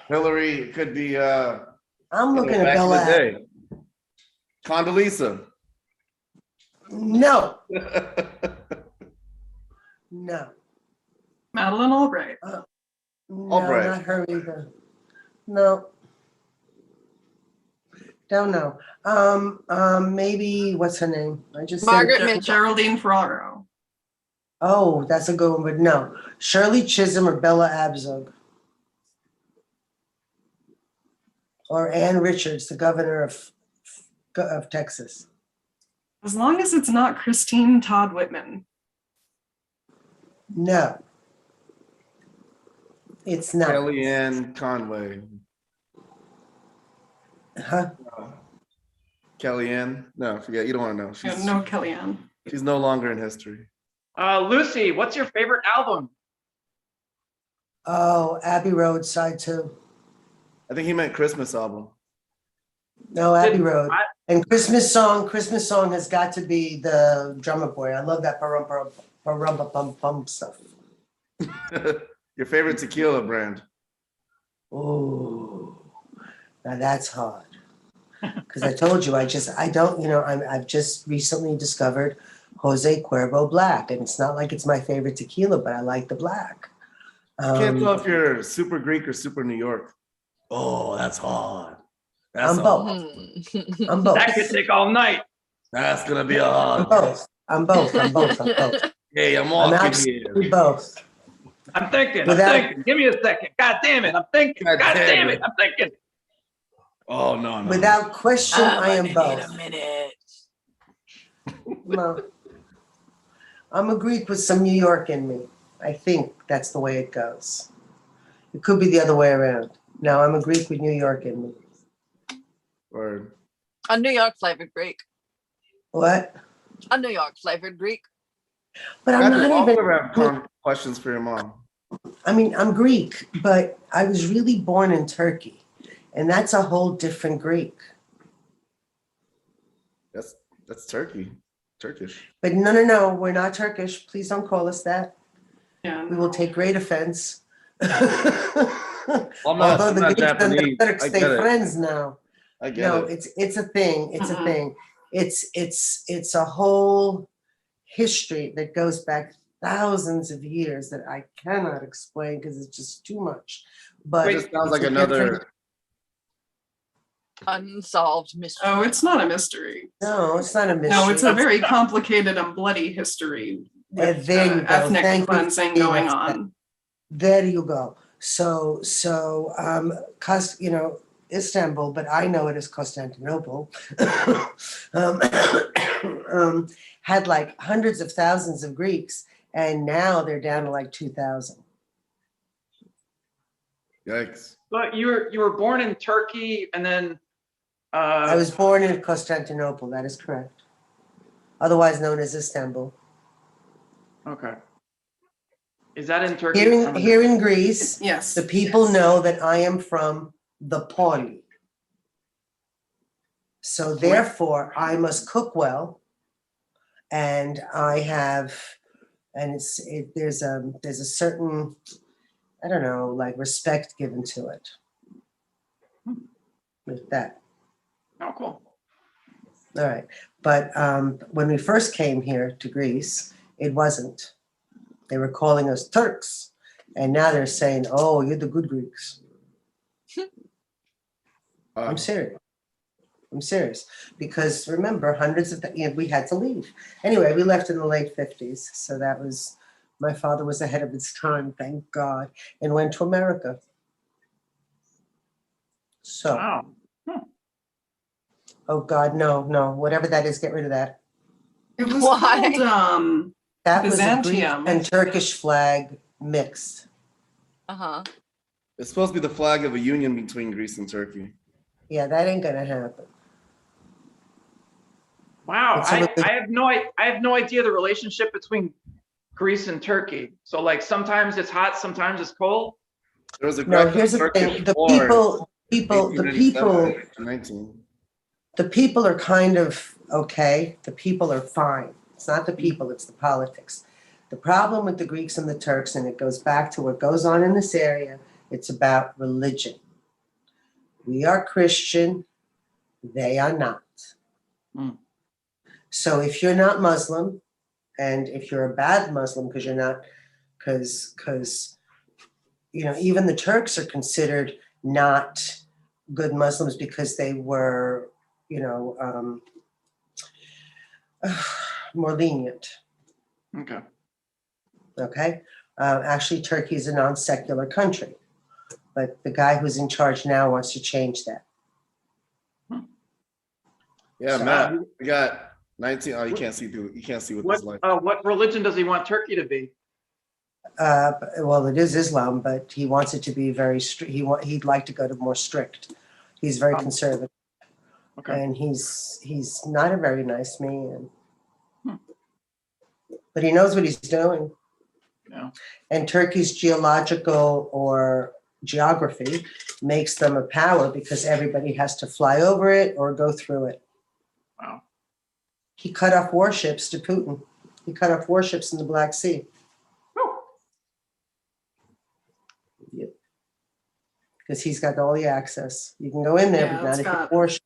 Hillary. It could be, I'm looking at back in the Bella. day. Condoleezza. No, no. Madeleine Albright. No, Albright. not her either. No. Don't know. Maybe what's her name? I just said- Margaret Mitchell. Geraldine Ferraro. Oh, that's a good one, but no. Shirley Chisholm or Bella Abzug. Or Ann Richards, the governor of of Texas. As long as it's not Christine Todd Whitman. No. It's not. Kellyanne Conway. Huh? Kellyanne? No, forget. You don't want to know. No, Kellyanne. She's no longer in history. Lucy, what's your favorite album? Oh, Abbey Road, side 2. I think he meant Christmas album. No, Abbey Road. And Christmas song has got to be the Drummer Boy. I love that pa-rum-pa-pum stuff. Your favorite tequila brand? Oh, now that's hard. Because I told you, I've just recently discovered Jose Cuervo Black, and it's not like it's my favorite tequila, but I like the black. I can't tell if you're super Greek or super New York. Oh, that's hard. I'm both. I'm both. That could take all night. That's gonna be a hard. I'm both. Hey, I'm I'm walking absolutely here. both. I'm thinking. Give me a second. God damn it. I'm thinking. God damn it. I'm thinking. Oh no. Without question, I am both. Wait a minute. No. I'm a Greek with some New York in me. I think that's the way it goes. It could be the other way around. No, I'm a Greek with New York in me. Word. A New York flavored Greek. What? A New York flavored Greek. But I'm not even. Have questions for your mom. I mean, I'm Greek, but I was really born in Turkey, and that's a whole different Greek. That's Turkish. But no, we're not Turkish. Please don't call us that. Yeah. We will take great offense. I'm Although not the Greeks and the Japanese. Turks I stay get it. friends now. I get No, it. it's a thing. It's a thing. It's a whole history that goes back thousands of years that I cannot explain because it's just too much. But It just sounds like it's a another. different- Unsolved mystery. Oh, it's not a mystery. No, it's not a mystery. No, it's a very complicated and bloody history with there you go. ethnic Thank you. cleansing going on. There you go. So, Istanbul, but I know it as Constantinople, had like hundreds of thousands of Greeks, and now they're down to like 2,000. Yikes. But you were born in Turkey and then I was born in Constantinople, that is correct. Otherwise known as Istanbul. okay. Is that in Turkey? Here in Greece, Yes. the people know that I am from the Poli. So therefore, I must cook well, and I have, and there's a certain, I don't know, like respect given to it. With that. Oh, cool. All right, but when we first came here to Greece, it wasn't. They were calling us Turks, and now they're saying, "Oh, you're the good Greeks." I'm serious. Because remember, we had to leave. Anyway, we left in the late 50s, so that was, my father was ahead of his time, thank God, and went to America. So, Wow. oh God, no, whatever that is, get rid of that. It was Why? called That was a Greek Byzantium. and Turkish flag mixed. Uh-huh. It's supposed to be the flag of a union between Greece and Turkey. Yeah, that ain't gonna happen. Wow. It's a little- I have no idea the relationship between Greece and Turkey. So like sometimes it's hot, sometimes it's cold. There was a No, here's the thing, the people are kind of okay. The people are fine. It's not the people, it's the politics. The problem with the Greeks and the Turks, and it goes back to what goes on in this area, it's about religion. We are Christian, they are not. Mm. So if you're not Muslim, and if you're a bad Muslim because you're not, because even the Turks are considered not good Muslims because they were, more lenient. Okay. Okay. Actually, Turkey is a non-secular country, but the guy who's in charge now wants to change that. Yeah, So- Matt, we got 19. Oh, you can't see through. You can't see what this like. What religion does he want Turkey to be? Well, it is Islam, but he wants it to be very strict. He'd like to go to more strict. He's very conservative, Okay. and he's not a very nice man. Hmm. But he knows what he's doing. Yeah. And Turkey's geological or geography makes them a power because everybody has to fly over it or go through it. Wow. He cut off warships to Putin. He cut off warships in the Black Sea. Because he's got all the access. You can go in there, Yeah, but not it's if got- you warship.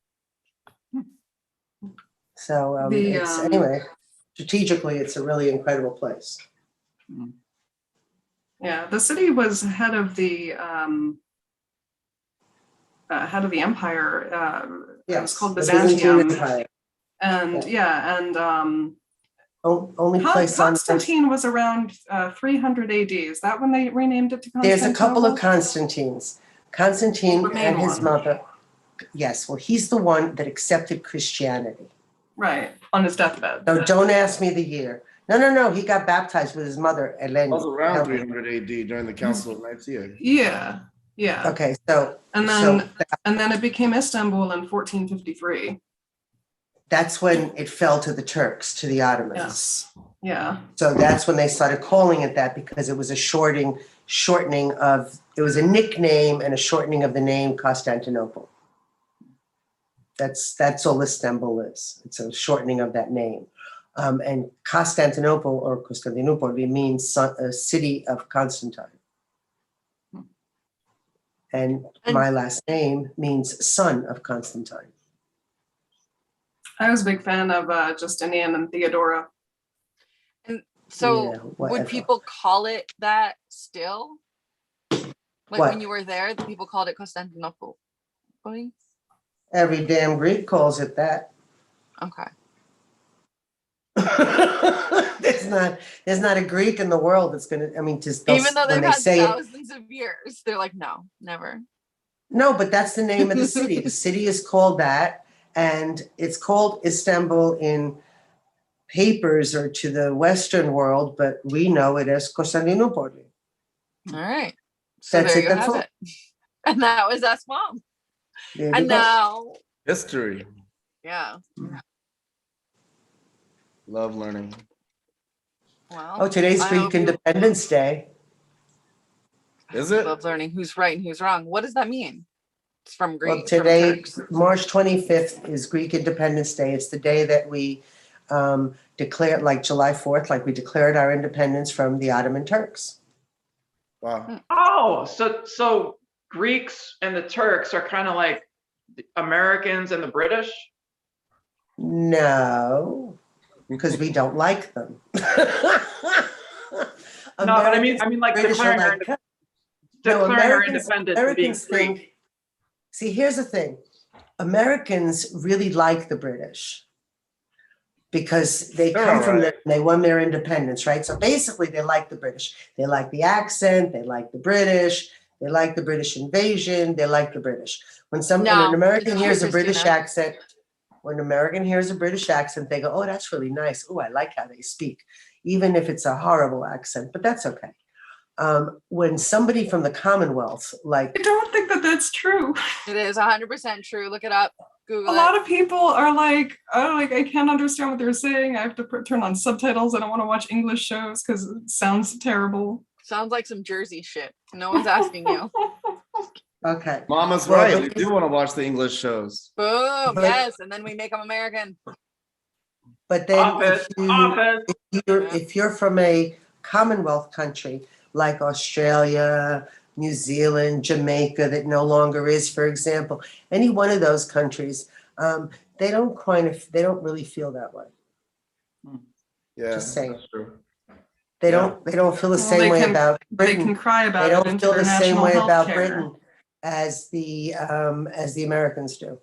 So anyway, strategically, it's a really incredible place. Yeah, the city was head of the empire. It was called the Byzantine Byzantium, Empire. and Only place on earth. Constantine was around 300 AD. Is that when they renamed it to Constantinople? There's a couple of Constantines. Constantine The main and his one. mother. Yes, well, he's the one that accepted Christianity. Right, on his deathbed. No, don't ask me the year. No. He got baptized with his mother, Eleni. It was around 300 AD during the Council of Nicaea. Yeah. Okay, so And then it became Istanbul in 1453. that's when it fell to the Turks, to the Ottomans. Yes. Yeah. So that's when they started calling it that because it was a shortening of, it was a nickname and a shortening of the name Constantinople. That's all Istanbul is. It's a shortening of that name. And Constantinople or Constantinople means city of Constantine. And my last name means son of Constantine. I was a big fan of Justinian and Theodora. And so Yeah, would whatever. people call it that still? Like What? when you were there, the people called it Constantinople. Every damn Greek calls it that. Okay. There's not a Greek in the world that's gonna. I mean, just Even though when they've they had say it, thousands of years, they're like, no, never. no, but that's the name of the city. The city is called that, and it's called Istanbul in papers or to the Western world, but we know it as Constantinople. All right. So That's there it. you That's have all. it. And that was us, Mom. There you And go. now, History. yeah. Love learning. Well, Oh, today's I Greek hope you Independence Day. Is it? love learning who's right and who's wrong. What does that mean? It's from Greek. Well, today, Turks. March 25th is Greek Independence Day. It's the day that we declared, like July 4th, like we declared our independence from the Ottoman Turks. Wow. Oh, so Greeks and the Turks are kind of like the Americans and the British? No, because we don't like them. No, but I mean like British are declaring our, like, no, declaring our Americans- independence and being Americans Greek. think, see, here's the thing. Americans really like the British because they They're come all from right. there and they won their independence, right? So basically they like the British. They like the accent, they like the British, they like the British invasion, they like the British. When when No, an American it's hears true, a British Christina. accent, when an American hears a British accent, they go, oh, that's really nice. Oh, I like how they speak, even if it's a horrible accent, but that's okay. When somebody from the Commonwealth, like, I don't think that that's true. It is 100% true. Look it up. Google A it. lot of people are like, oh, like I can't understand what they're saying. I have to turn on subtitles. I don't want to watch English shows because it sounds terrible. Sounds like some Jersey shit. No one's asking you. okay. Mama's Well, right. but- We do want to watch the English shows. Boom. But- Yes. And then we make them American. But then Office, office. if you're from a Commonwealth country like Australia, New Zealand, Jamaica, that no longer is, for example, any one of those countries, they don't really feel that way. Yeah, Just saying. that's true. They Yeah. don't feel the Well, same they way can- about They Britain. can cry about They it don't into feel their the same national way health about care. Britain as the Americans do.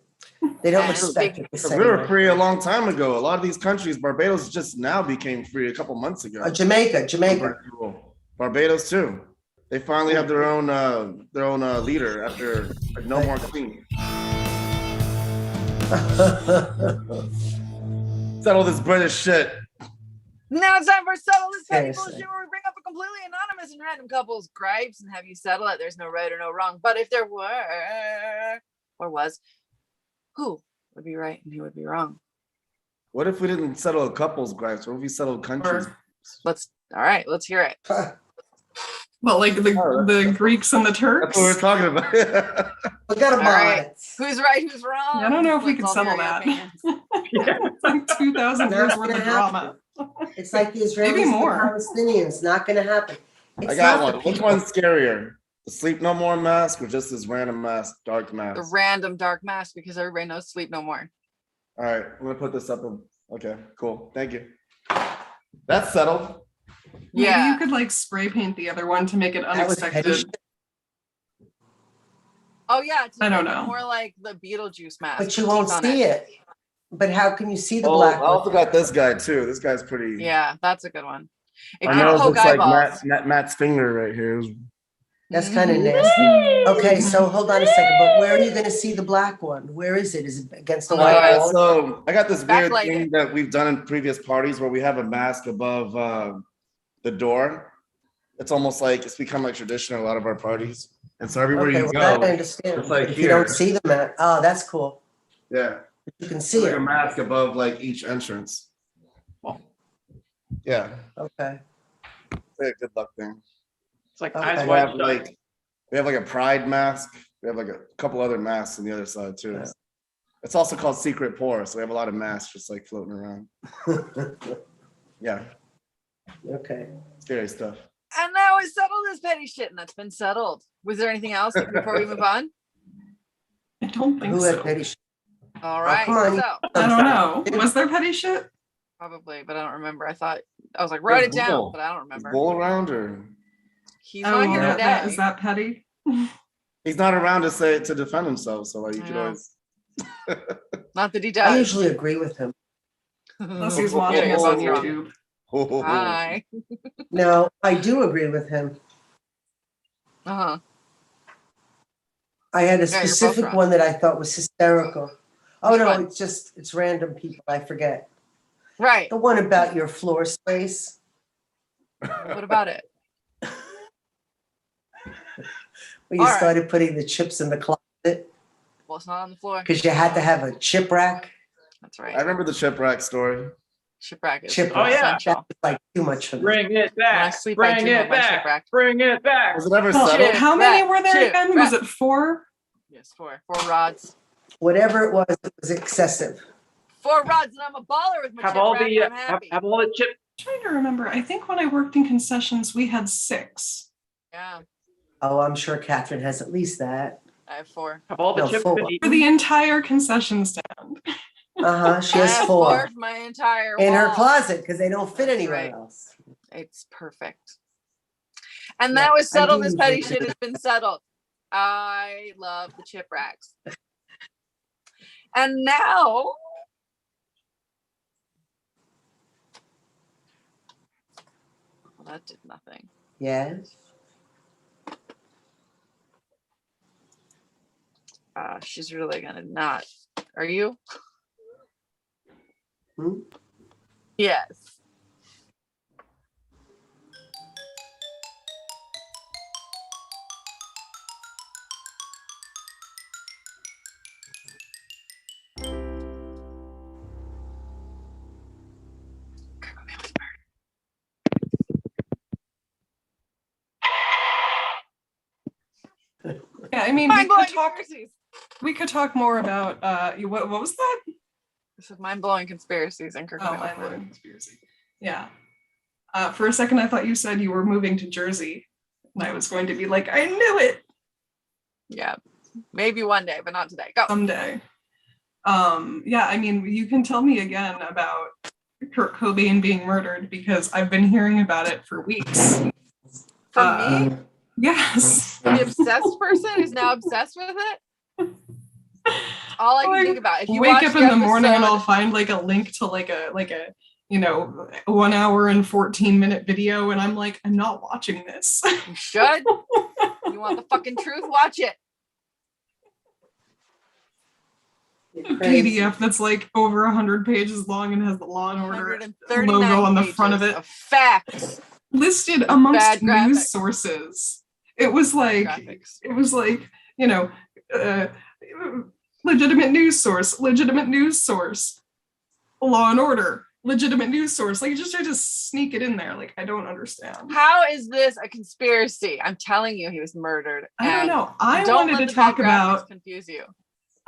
They don't And respect it the Because same we were way. free a long time ago. A lot of these countries, Barbados just now became free a couple months ago. Jamaica. Barbados too. They finally have their own leader after like, no more queen. Settle this British shit. Now it's time for Settle This Petty Seriously. Bullshit, where we bring up a completely anonymous and random couple's gripes and have you settle it. There's no right or no wrong. But if there were, or was, who would be right and who would be wrong? What if we didn't settle a couple's gripes? What if we settled countries? All right, let's hear it. Well, like the Greeks and the Turks. That's what we're talking about. Forget All about right. it. Who's right, who's wrong? I don't know if we Let's could all settle hear your that. opinions. It's like 2,000 Not years worth gonna of drama. It's like the Israelis Maybe and the more. Palestinians. Not going to happen. It's I got not one. the Which people. one's scarier? The Sleep No More mask or just this random mask, dark The mask? random dark mask, because everybody knows Sleep No More. All right, I'm gonna put this up. Okay, cool. Thank you. That's settled. Maybe Yeah. you could like spray paint the other one to make it That was petty unexpected. shit. Oh yeah, to I don't make it know. more like the Beetlejuice mask. But you with won't teeth on see it. But how can you see the Oh, black I one? also got this guy too. This guy's pretty. Yeah, that's a good one. It I could know it poke looks like eyeballs. Matt's finger right here. That's kind of Mhm. nasty. Okay, so hold on a second. But where are you going to see the black one? Where is it? Is it against the Oh, white yeah. wall? So I got this weird Backlight thing it. that we've done in previous parties where we have a mask above the door. It's almost like it's become like tradition at a lot of our parties. And so everywhere Okay, you well, go, that I understand. it's like But if you don't here. see the mat, oh, that's cool. yeah, You can it's see like it. a mask above like each entrance. Yeah, Okay. it's a good luck thing. It's like Okay. eyes We wide have shut. we have like a pride mask. We have like a couple other masks on the other side too. Yeah. It's also called secret pour, so we have a lot of masks just like floating around. Yeah, Okay. scary stuff. And now we settled this petty shit, and that's been settled. Was there anything else before we move on? I don't think Who so. had petty shit? All right, come on. so I don't know. Was there petty shit? probably, but I don't remember. I was like, write it down, Bull. but I don't Is remember. Bull around or He's not here well, today. is that petty? he's not around to defend himself, so like you I could know. always. Not that he I does. usually agree with him. Unless he's Yeah, watching you're us on both wrong. YouTube. Hi. No, I do agree with him. Uh-huh. I had a Yeah, you're both specific wrong. one that I thought was hysterical. Oh, Which no, one? it's random people. I forget. Right. The one about your floor space. What about it? Where you All right. started putting the chips in the closet Well, it's not on the floor. because you had to have a chip rack. That's I right. remember the shipwreck story. Shipwreck is Chip Oh, rack. yeah. essential. That's like too much for me. Bring it When I back. sleep, I Bring dream it of my back. shipwreck. Bring it back. Was it ever Well, settled? how many were there Chip again? Was it 4? Yes, four rods. Whatever it was excessive. 4 rods, and I'm a baller with my Have chip all rack, the and I'm happy. have all the chip. Trying to remember. I think when I worked in concessions, we had 6. Yeah, Oh, I'm sure Kathryn has at least that. I have 4. Have all the No, chips full. been For eaten? the entire concession stand. She I has have 4 for my entire in her wall. closet because they don't fit That's anywhere right. else. It's perfect. And Yeah, that was I settled. do This petty enjoy shit has been settled. I love the chip racks. And now, well, that did nothing. Yes. She's really gonna not. Are you? Hmm? Yes. Yeah, I mean, Mind-blowing conspiracies. we could talk more about what was that? This is mind-blowing conspiracies and Oh, Kirkland. mind-blowing conspiracy. Yeah. For a second, I thought you said you were moving to Jersey, and I was going to be like, I knew it Yeah, maybe one day, but not today. Go. someday. Yeah, I mean, you can tell me again about Kurt Cobain being murdered because I've been hearing about it for weeks. For me, Yes. the obsessed person who's now obsessed with it. All I can Like, think about. If you wake watch up in the morning and I'll episode- find like a link to like a 1 hour and 14-minute video, and I'm like, I'm not watching this. You should. You want the fucking truth? Watch it. Crazy. PDF that's like over 100 pages long and has the Law and Order 139 logo on the pages front of it, of facts. listed With amongst bad graphics. news sources. It was like, Graphics. you know, legitimate news source, Law and Order, legitimate news source. Like, you just tried to sneak it in there. Like, I don't understand. How is this a conspiracy? I'm telling you, he was murdered. I don't and know. I don't wanted let to the talk bad graphics about confuse you.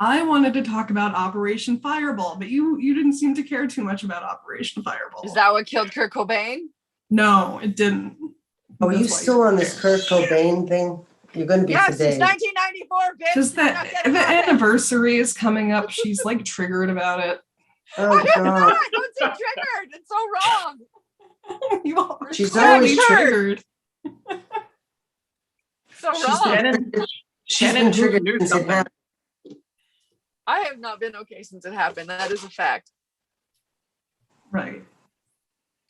Operation Fireball, but you didn't seem to care too much about Operation Fireball. Is that what killed Kurt Cobain? No, it didn't. Oh, are you That's why still on didn't this care. Kurt Cobain thing? You're going to be Yes, today. it's 1994, bitch. Because You're not the getting off it. anniversary is coming up. She's like triggered about it. Oh I'm God, not. Don't say triggered. It's so wrong. You are she's clearly always triggered. So She's wrong. Shannon, she's Shannon been triggered knew since it something. happened. I have not been okay since it happened. That is a fact. Right.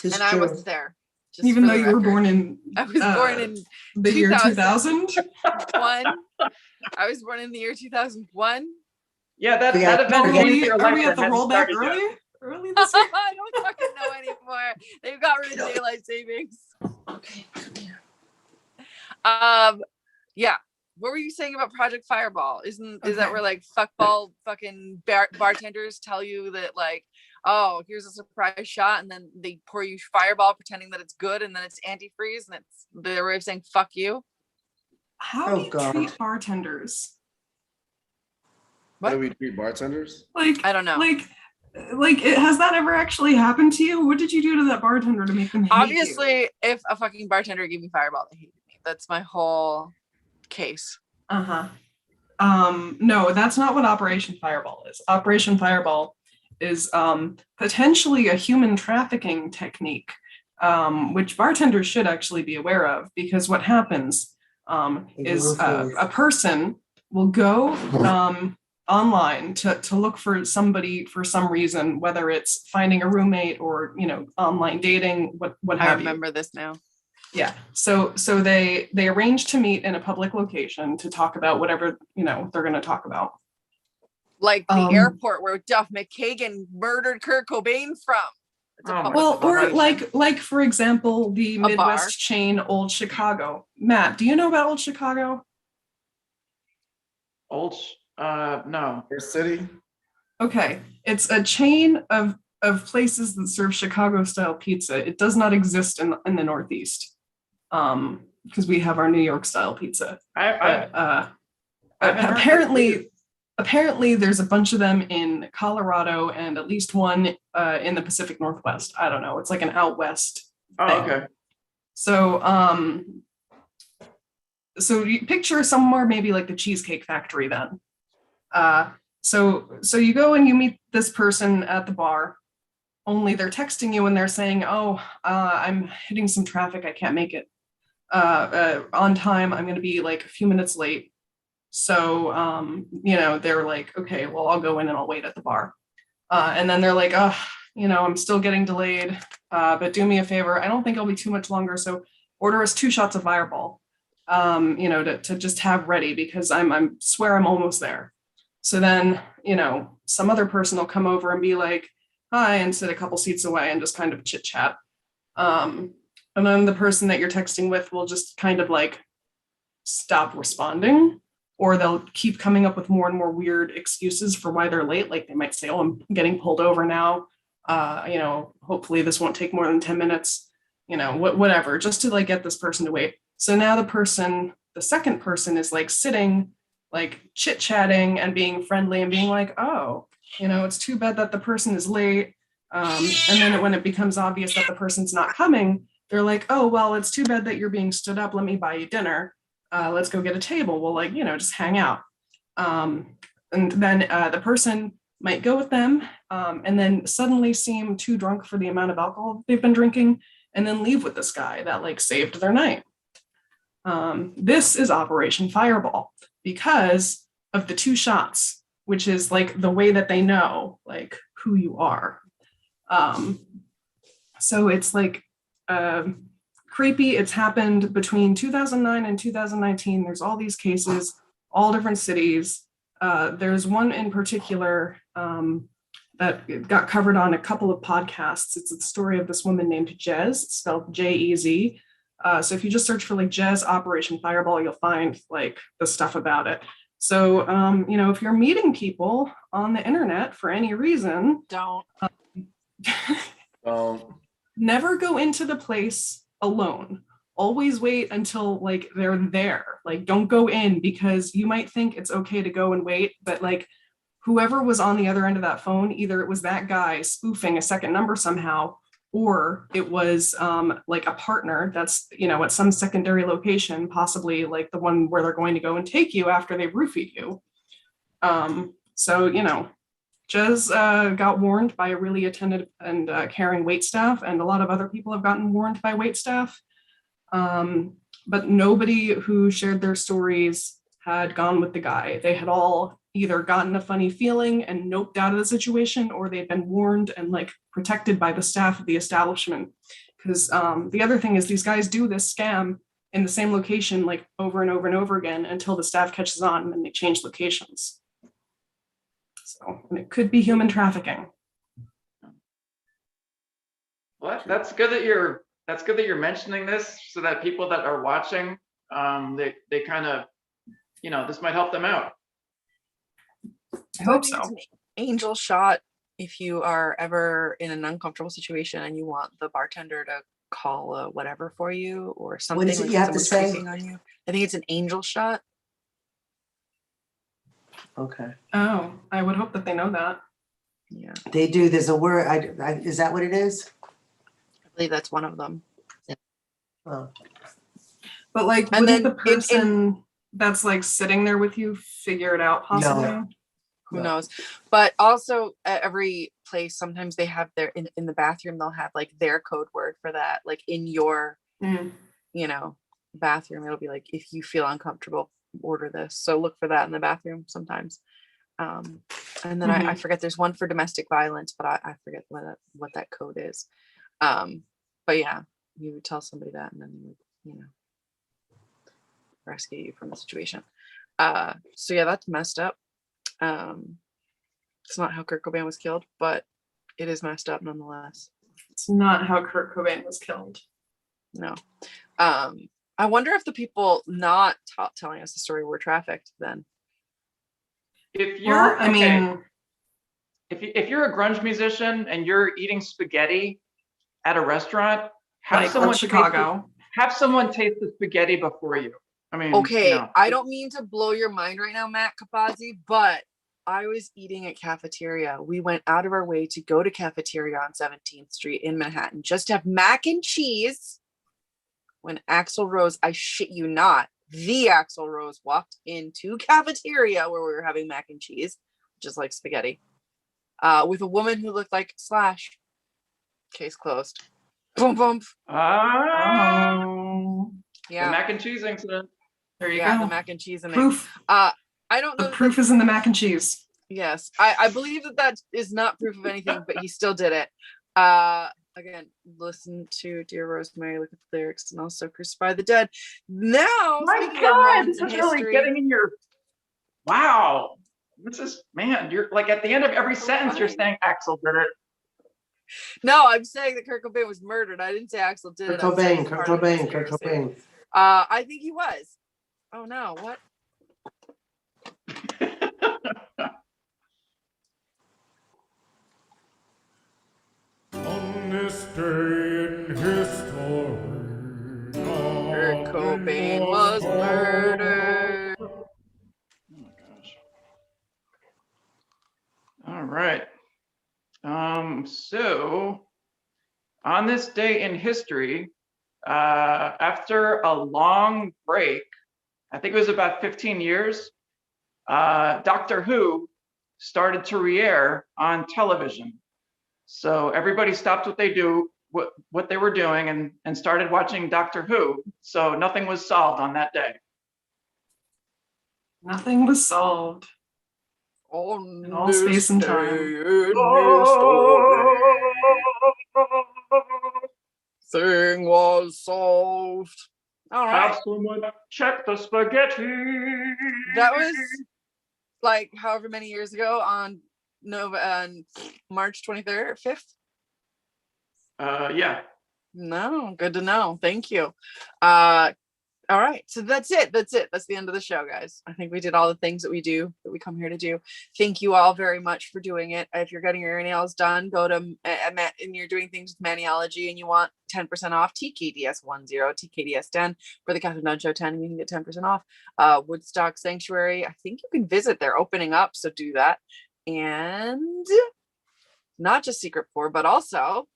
It's And I true. wasn't there. Just Even for though the you were record. born in I was born in the year 2000. 2000. I was born in the year 2001. Yeah, that Yeah. that event Are changed we, your are life we at that the hasn't rollback started yet. early? Early this year? I don't fucking know anymore. They've got rid of daylight savings. Okay, come here. Yeah. What were you saying about Project Fireball? Is that Okay. where like fuckball fucking bartenders tell you that like, oh, here's a surprise shot, and then they pour you Fireball pretending that it's good, and then it's antifreeze, and it's their way of saying fuck you? How Oh, do you God. treat bartenders? How do we treat bartenders? Like, I don't know. Has that ever actually happened to you? What did you do to that bartender to make them hate you? Obviously, if a fucking bartender gave me Fireball, they hated me. That's my whole case. Uh-huh. No, that's not what Operation Fireball is. Operation Fireball is potentially a human trafficking technique, which bartenders should actually be aware of, because what happens is a person will go online to look for somebody for some reason, whether it's finding a roommate or, online dating, what I have you. remember this now. Yeah. So they arrange to meet in a public location to talk about whatever, they're going to talk about. Like the airport where Duff McKagan murdered Kurt Cobain from. It's a public Well, or location. like for example, the A bar. Midwest chain Old Chicago. Matt, do you know about Old Chicago? No. First city? Okay. It's a chain of places that serve Chicago style pizza. It does not exist in the Northeast. Because we have our New York style pizza. Apparently there's a bunch of them in Colorado and at least one in the Pacific Northwest. I don't know. It's like an out west Oh, thing. okay. So you picture somewhere maybe like the Cheesecake Factory then. So you go and you meet this person at the bar, only they're texting you and they're saying, oh, I'm hitting some traffic, I can't make it on time, I'm going to be like a few minutes late. So, they're like, okay, well, I'll go in and I'll wait at the bar. And then they're like, oh, I'm still getting delayed, but do me a favor. I don't think I'll be too much longer. So order us 2 shots of Fireball, to just have ready, because I swear I'm almost there. So then, some other person will come over and be like, hi, and sit a couple seats away and just kind of chit chat. And then the person that you're texting with will just kind of like stop responding, or they'll keep coming up with more and more weird excuses for why they're late. Like they might say, oh, I'm getting pulled over now. Hopefully this won't take more than 10 minutes, whatever, just to like get this person to wait. So now the second person is like sitting, like chit chatting and being friendly and being like, oh, it's too bad that the person is late. And then when it becomes obvious that the person's not coming, they're like, oh, well, it's too bad that you're being stood up. Let me buy you dinner. Let's go get a table. We'll just hang out. And then the person might go with them and then suddenly seem too drunk for the amount of alcohol they've been drinking and then leave with this guy that like saved their night. This is Operation Fireball because of the 2 shots, which is like the way that they know like who you are. So it's like creepy. It's happened between 2009 and 2019. There's all these cases, all different cities. There's one in particular that got covered on a couple of podcasts. It's the story of this woman named Jez, spelled J-E-Z. So if you just search for like Jez Operation Fireball, you'll find like the stuff about it. So, if you're meeting people on the internet for any reason, Don't. never go into the place alone. Always wait until like they're there. Like don't go in, because you might think it's okay to go and wait, but like whoever was on the other end of that phone, either it was that guy spoofing a second number somehow, or it was like a partner that's, at some secondary location, possibly like the one where they're going to go and take you after they roofied you. Jez got warned by a really attentive and caring waitstaff, and a lot of other people have gotten warned by waitstaff. But nobody who shared their stories had gone with the guy. They had all either gotten a funny feeling and noped out of the situation, or they'd been warned and like protected by the staff of the establishment. Because the other thing is these guys do this scam in the same location like over and over and over again until the staff catches on, and then they change locations. So, and it could be human trafficking. Well, that's good that you're mentioning this, so that people that are watching, they kind of, this might help them out. I hope so. It's an angel shot if you are ever in an uncomfortable situation and you want the bartender to call a whatever for you or something. What is it like you have to someone's say? creeping on you. I think it's an angel shot. Okay. Oh, I would hope that they know that. Yeah, They do. There's a word. Is that what it is? I believe that's one of them. Oh. But like, And wouldn't then the person that's like sitting there with you figure it out possibly? Who No. knows? But also at every place, sometimes they have their in the bathroom, they'll have like their code word for that. Like in your, bathroom, it'll be like, if you feel uncomfortable, order this. So look for that in the bathroom sometimes. And then I forget, there's one for domestic violence, but I forget what that code is. But yeah, you would tell somebody that, and then they would, rescue you from the situation. So yeah, that's messed up. It's not how Kurt Cobain was killed, but it is messed up nonetheless. It's not how Kurt Cobain was killed. No. I wonder if the people not telling us the story were trafficked then. If you're, well, if you're a grunge musician and you're eating spaghetti at a restaurant, have like Chicago. Have someone taste the spaghetti before you. I mean, okay, I don't mean to blow your mind right now, Matt Capazzi, but I was eating at cafeteria. We went out of our way to go to cafeteria on 17th Street in Manhattan just to have mac and cheese. When Axl Rose, I shit you not, the Axl Rose walked into cafeteria where we were having mac and cheese, just like spaghetti, with a woman who looked like Slash. Case closed. Boom, boom. Oh. Yeah. The mac and cheese incident. There you go. The mac and cheese. Proof. I don't know. The proof is in the mac and cheese. Yes. I believe that is not proof of anything, but he still did it. Again, listen to Dear Rosemary, look at the lyrics, and also Crucify the Dead. Now, my God, this is really getting in your. Wow, this is, man. You're like at the end of every sentence, you're saying Axl did it. No, I'm saying that Kurt Cobain was murdered. I didn't say Axl did it. Kurt Cobain. I think he was. Oh no, what? On this day in history, Kurt Cobain was murdered. Oh my gosh. All right. So on this day in history, after a long break, I think it was about 15 years, Doctor Who started to re-air on television. So everybody stopped what they were doing and started watching Doctor Who. So nothing was solved on that day. Nothing was solved. In all space and time. Thing was solved. All right. Have someone check the spaghetti. That was like however many years ago on No, March 23rd or 5th? Yeah. No, good to know. Thank you. All right, so that's it. That's the end of the show, guys. I think we did all the things that we come here to do. Thank you all very much for doing it. If you're getting your nails done, go to and you're doing things with Maniology and you want 10% off, TKDS 10, TKDS 10 for the Kathryn Dunn Show 10, and you can get 10% off. Woodstock Sanctuary, I think you can visit. They're opening up, so do that. And not just Secret Pour, but also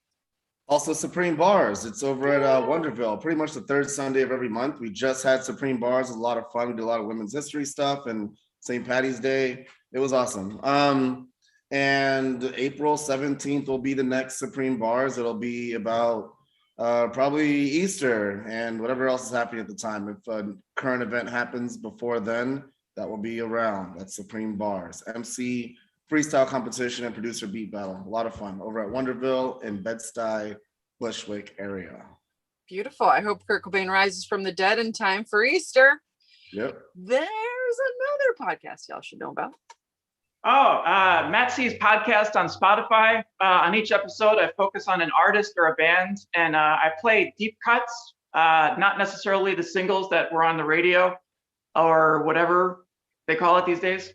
Supreme Bars. It's over at Wonderville, pretty much the third Sunday of every month. We just had Supreme Bars. It was a lot of fun. We did a lot of women's history stuff and St. Patty's Day. It was awesome. And April 17th will be the next Supreme Bars. It'll be about probably Easter and whatever else is happening at the time. If a current event happens before then, that will be around. That's Supreme Bars. MC freestyle competition and producer beat battle. A lot of fun over at Wonderville in Bed-Stuy, Bushwick area. beautiful. I hope Kurt Cobain rises from the dead in time for Easter. Yep. There's another podcast y'all should know about. Matt C's podcast on Spotify. On each episode, I focus on an artist or a band, and I play deep cuts, not necessarily the singles that were on the radio or whatever they call it these days.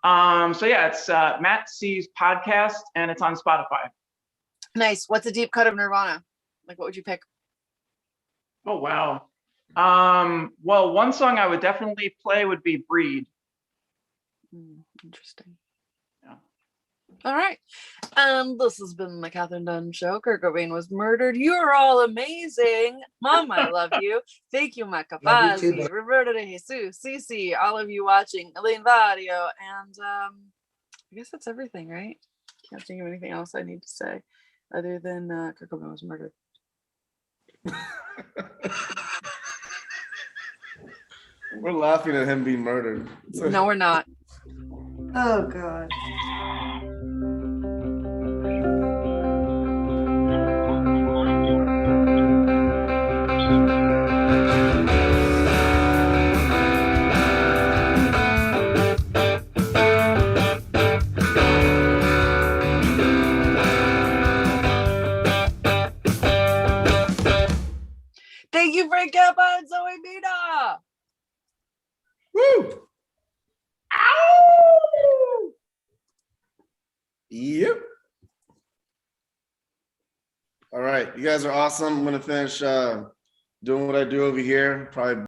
It's Matt C's podcast, and it's on Spotify. Nice. What's a deep cut of Nirvana? Like, what would you pick? Oh, wow. Well, one song I would definitely play would be Breed. Interesting. Yeah. All right. This has been the Kathryn Dunn Show. Kurt Cobain was murdered. You're all amazing. Mom, I love you. Thank you, Maka Love you too, Fazi, Roberto de Jesus, Cece, all of you watching, Elaine Vadio, and I guess that's everything, right? Can't think of anything else I need to say other than Kurt Cobain was murdered. We're laughing at him being murdered. No, we're not. Oh God. Thank you, Frank Kappa and Zoe Mina. Woo! Ow! Yep. All right, you guys are awesome. I'm gonna finish doing what I do over here. Probably